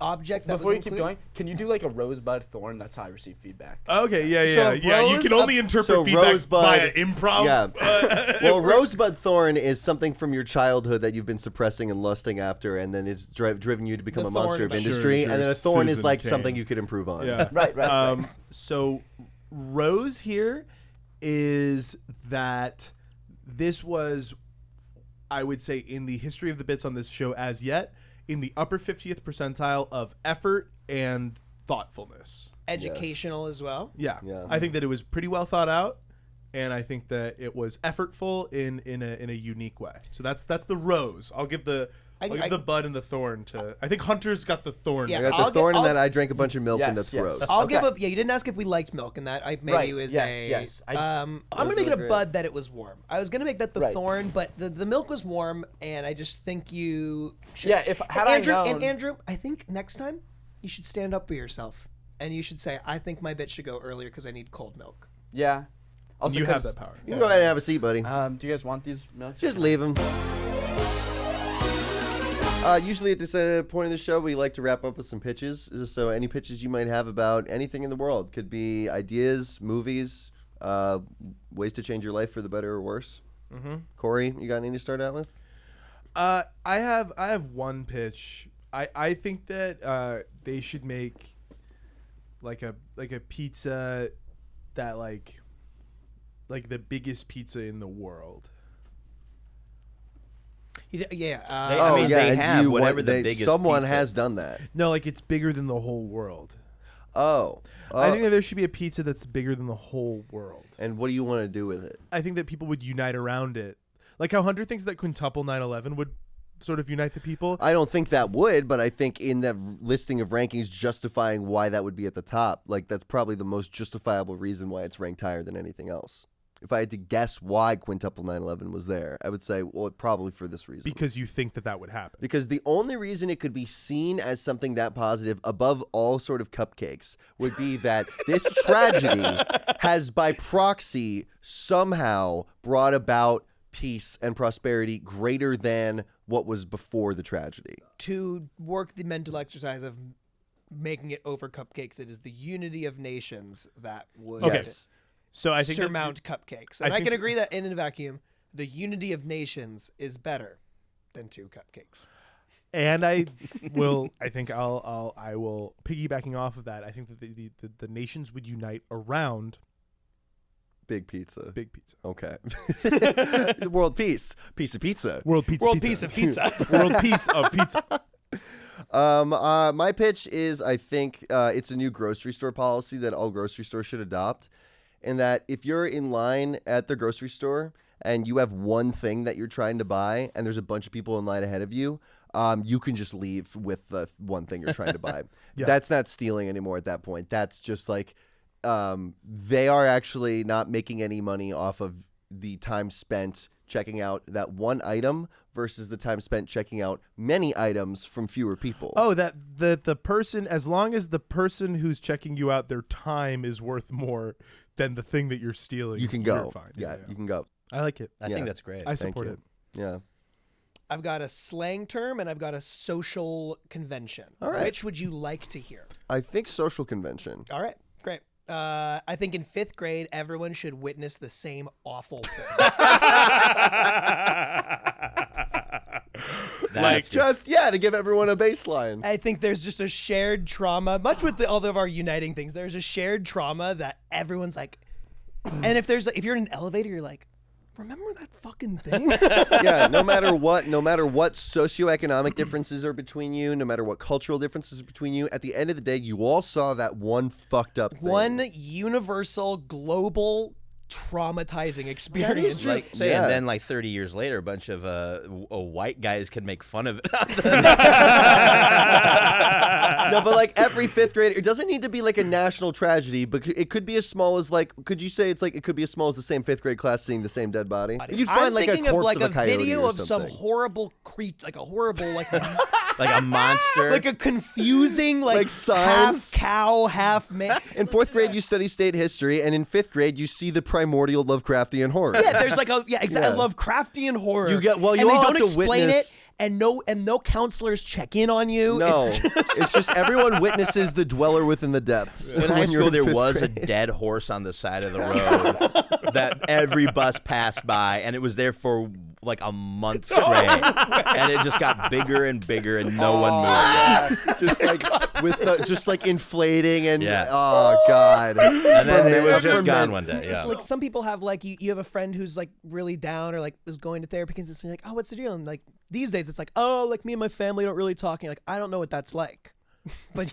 object that Before was you keep included. going, can you do like a rosebud thorn? That's how I receive feedback. Okay, yeah. So You can only interpret so feedback Rosebud- via improv. Yeah. Well, rosebud thorn is something from your childhood that you've been suppressing and lusting after, and then it's driven you to become The a monster thorn of of- industry. Sure, And then a thorn is Susan like Cain. something you could improve on. Yeah. Right. So Rose here is that this was, I would say, in the history of the bits on this show as yet, in the upper 50th percentile of effort and thoughtfulness. Educational as well. Yeah. Yeah. I think that it was pretty well thought out, and I think that it was effortful in a unique way. So that's the rose. I'll give the bud and the thorn to. I think Hunter's got the thorn. Yeah. I got I'll the thorn get- in that I drank a bunch of milk and Yes, that's yes. gross. I'll Okay. give up. Yeah, you didn't ask if we liked milk, and that maybe Right, was yes. I'm gonna was make it a really great. bud that it was warm. I was gonna make that the Right. thorn, but the milk was warm, and I just think you should. Yeah, if- had and I Andrew, known- and Andrew, I think next time you should stand up for yourself, and you should say, I think my bit should go earlier because I need cold milk. Yeah. Also, You have 'cause- that power. You can go ahead and have a seat, buddy. Do you guys want these notes? Just leave them. Usually at this point of the show, we like to wrap up with some pitches. So any pitches you might have about anything in the world. Could be ideas, movies, ways to change your life for the better or worse. Mm-hmm. Cory, you got anything to start out with? I have one pitch. I think that they should make like a pizza that like the biggest pizza in the world. Yeah. They have whatever the biggest Someone pizza. has done that. No, like it's bigger than the whole world. Oh. I think that there should be a pizza that's bigger than the whole world. And what do you want to do with it? I think that people would unite around it. Like how Hunter thinks that quintuple 9/11 would sort of unite the people. I don't think that would, but I think in that listing of rankings justifying why that would be at the top, like that's probably the most justifiable reason why it's ranked higher than anything else. If I had to guess why quintuple 9/11 was there, I would say, well, probably for this reason. Because you think that would happen. Because the only reason it could be seen as something that positive above all sort of cupcakes would be that this tragedy has by proxy somehow brought about peace and prosperity greater than what was before the tragedy. To work the mental exercise of making it over cupcakes, it is the unity of nations that would Okay. So I think surmount cupcakes. And I can agree that in a vacuum, the unity of nations is better than 2 cupcakes. And I will piggybacking off of that. I think that the nations would unite around Big pizza. big pizza. Okay. World peace. Piece of pizza. World pizza. World piece of pizza. World piece of pizza. My pitch is I think it's a new grocery store policy that all grocery stores should adopt. And that if you're in line at the grocery store and you have one thing that you're trying to buy and there's a bunch of people in line ahead of you, you can just leave with the one thing you're trying to buy. Yeah. That's not stealing anymore at that point. That's just like they are actually not making any money off of the time spent checking out that one item versus the time spent checking out many items from fewer people. Oh, that the person, as long as the person who's checking you out, their time is worth more than the thing that you're stealing, you can you're go. fine. Yeah, you can go. I like it. I think that's great. I support it. Yeah. I've got a slang term and I've got a social convention. All right. Which would you like to hear? I think social convention. All right, great. I think in 5th grade, everyone should witness the same awful thing. Like just to give everyone a baseline. I think there's just a shared trauma, much with all of our uniting things. There's a shared trauma that everyone's like, and if you're in an elevator, you're like, remember that fucking thing? Yeah, no matter what socioeconomic differences are between you, no matter what cultural differences are between you, at the end of the day, you all saw that one fucked up thing. One universal, global, traumatizing experience. And then like 30 years later, a bunch of white guys can make fun of it. No, but like every 5th grader, it doesn't need to be like a national tragedy, but it could be as small as like, could you say it's like, it could be as small as the same 5th grade class seeing the same dead body? You'd find I'm like thinking a corpse of like of a coyote video or of some something. horrible like a horrible like like a monster. like a confusing like signs. half cow, half man. In 4th grade, you study state history, and in 5th grade, you see the primordial Lovecraftian horror. Yeah, there's like exactly Yeah. Lovecraftian horror. You get- well, you and they all don't have to explain witness- it, and no counselors check in on you. No, It's it's just everyone witnesses the dweller within the depths. In high school, there was a dead horse on the side of the road that every bus passed by, and it was there for like a month straight, and it just got bigger and bigger, and no one moved. just like with just like inflating and Yeah. oh god. And then it was For just gone men. one day. Yeah. It's like some people have like you have a friend who's like really down or like is going to therapy and it's like, oh, what's the deal? And like these days it's like, oh, like me and my family don't really talk. And like I don't know what that's like. But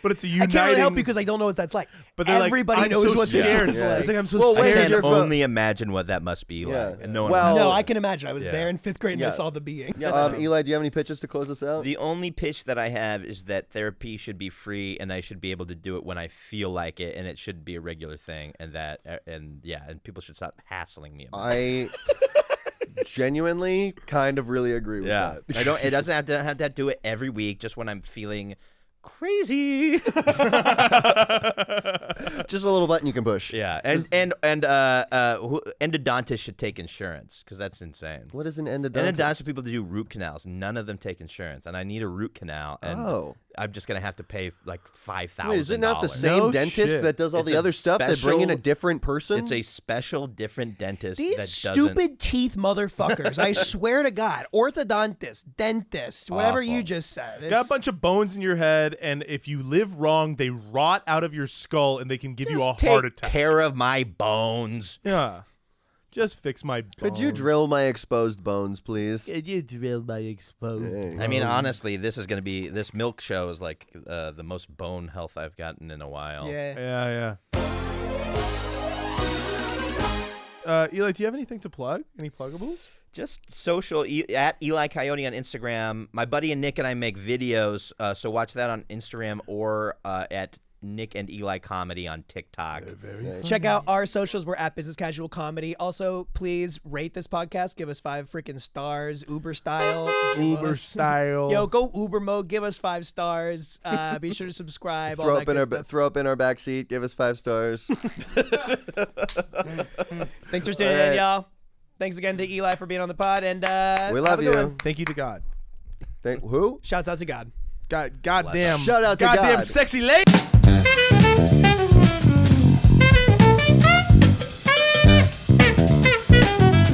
But it's a I uniting. can't really help you because I don't know what that's like. But they're like, everybody I'm knows so what this scared. is Yeah. like. It's like I'm so Well, I wait, scared. can you're only imagine what that must be like. Yeah. And no one Well- No, I can imagine. I was Yeah. there in 5th grade and I Yeah. saw the being. Yeah, Eli, do you have any pitches to close us out? The only pitch that I have is that therapy should be free, and I should be able to do it when I feel like it, and it should be a regular thing, and people should stop hassling me about it. I genuinely kind of really agree with that. It doesn't have to do it every week. Just when I'm feeling crazy. Just a little button you can push. Yeah, and endodontists should take insurance because that's insane. What is an endodontist? Endodontists are people that do root canals. None of them take insurance, and I need a root canal, and I'm just gonna have to pay like $5,000. Wait, is it not the same dentist that does all the other stuff? They bring in a different person? It's a special, different dentist. These that stupid teeth motherfuckers. I swear to God. Orthodontist, dentist, whatever you just said. You got a bunch of bones in your head, and if you live wrong, they rot out of your skull, and they can give you a heart attack. Take care of my bones. Yeah. Just fix my bones. Could you drill my exposed bones, please? Could you drill my exposed I mean, honestly, this milk show is like the most bone health I've gotten in a while. Yeah. Eli, do you have anything to plug? Any pluggables? Just social at Eli Coyote on Instagram. My buddy and Nick and I make videos, so watch that on Instagram or at Nick and Eli Comedy on TikTok. Check out our socials. We're at Business Casual Comedy. Also, please rate this podcast. Give us 5 freaking stars, Uber style. Yo, go Uber mode. Give us 5 stars. Be sure to subscribe. Throw up in our back seat. Give us 5 stars. Thanks for tuning in, y'all. Thanks again to Eli for being on the pod, and we love you. Thank you to God. Who? Shouts out to God. Goddamn. Shout out to goddamn God. sexy lady.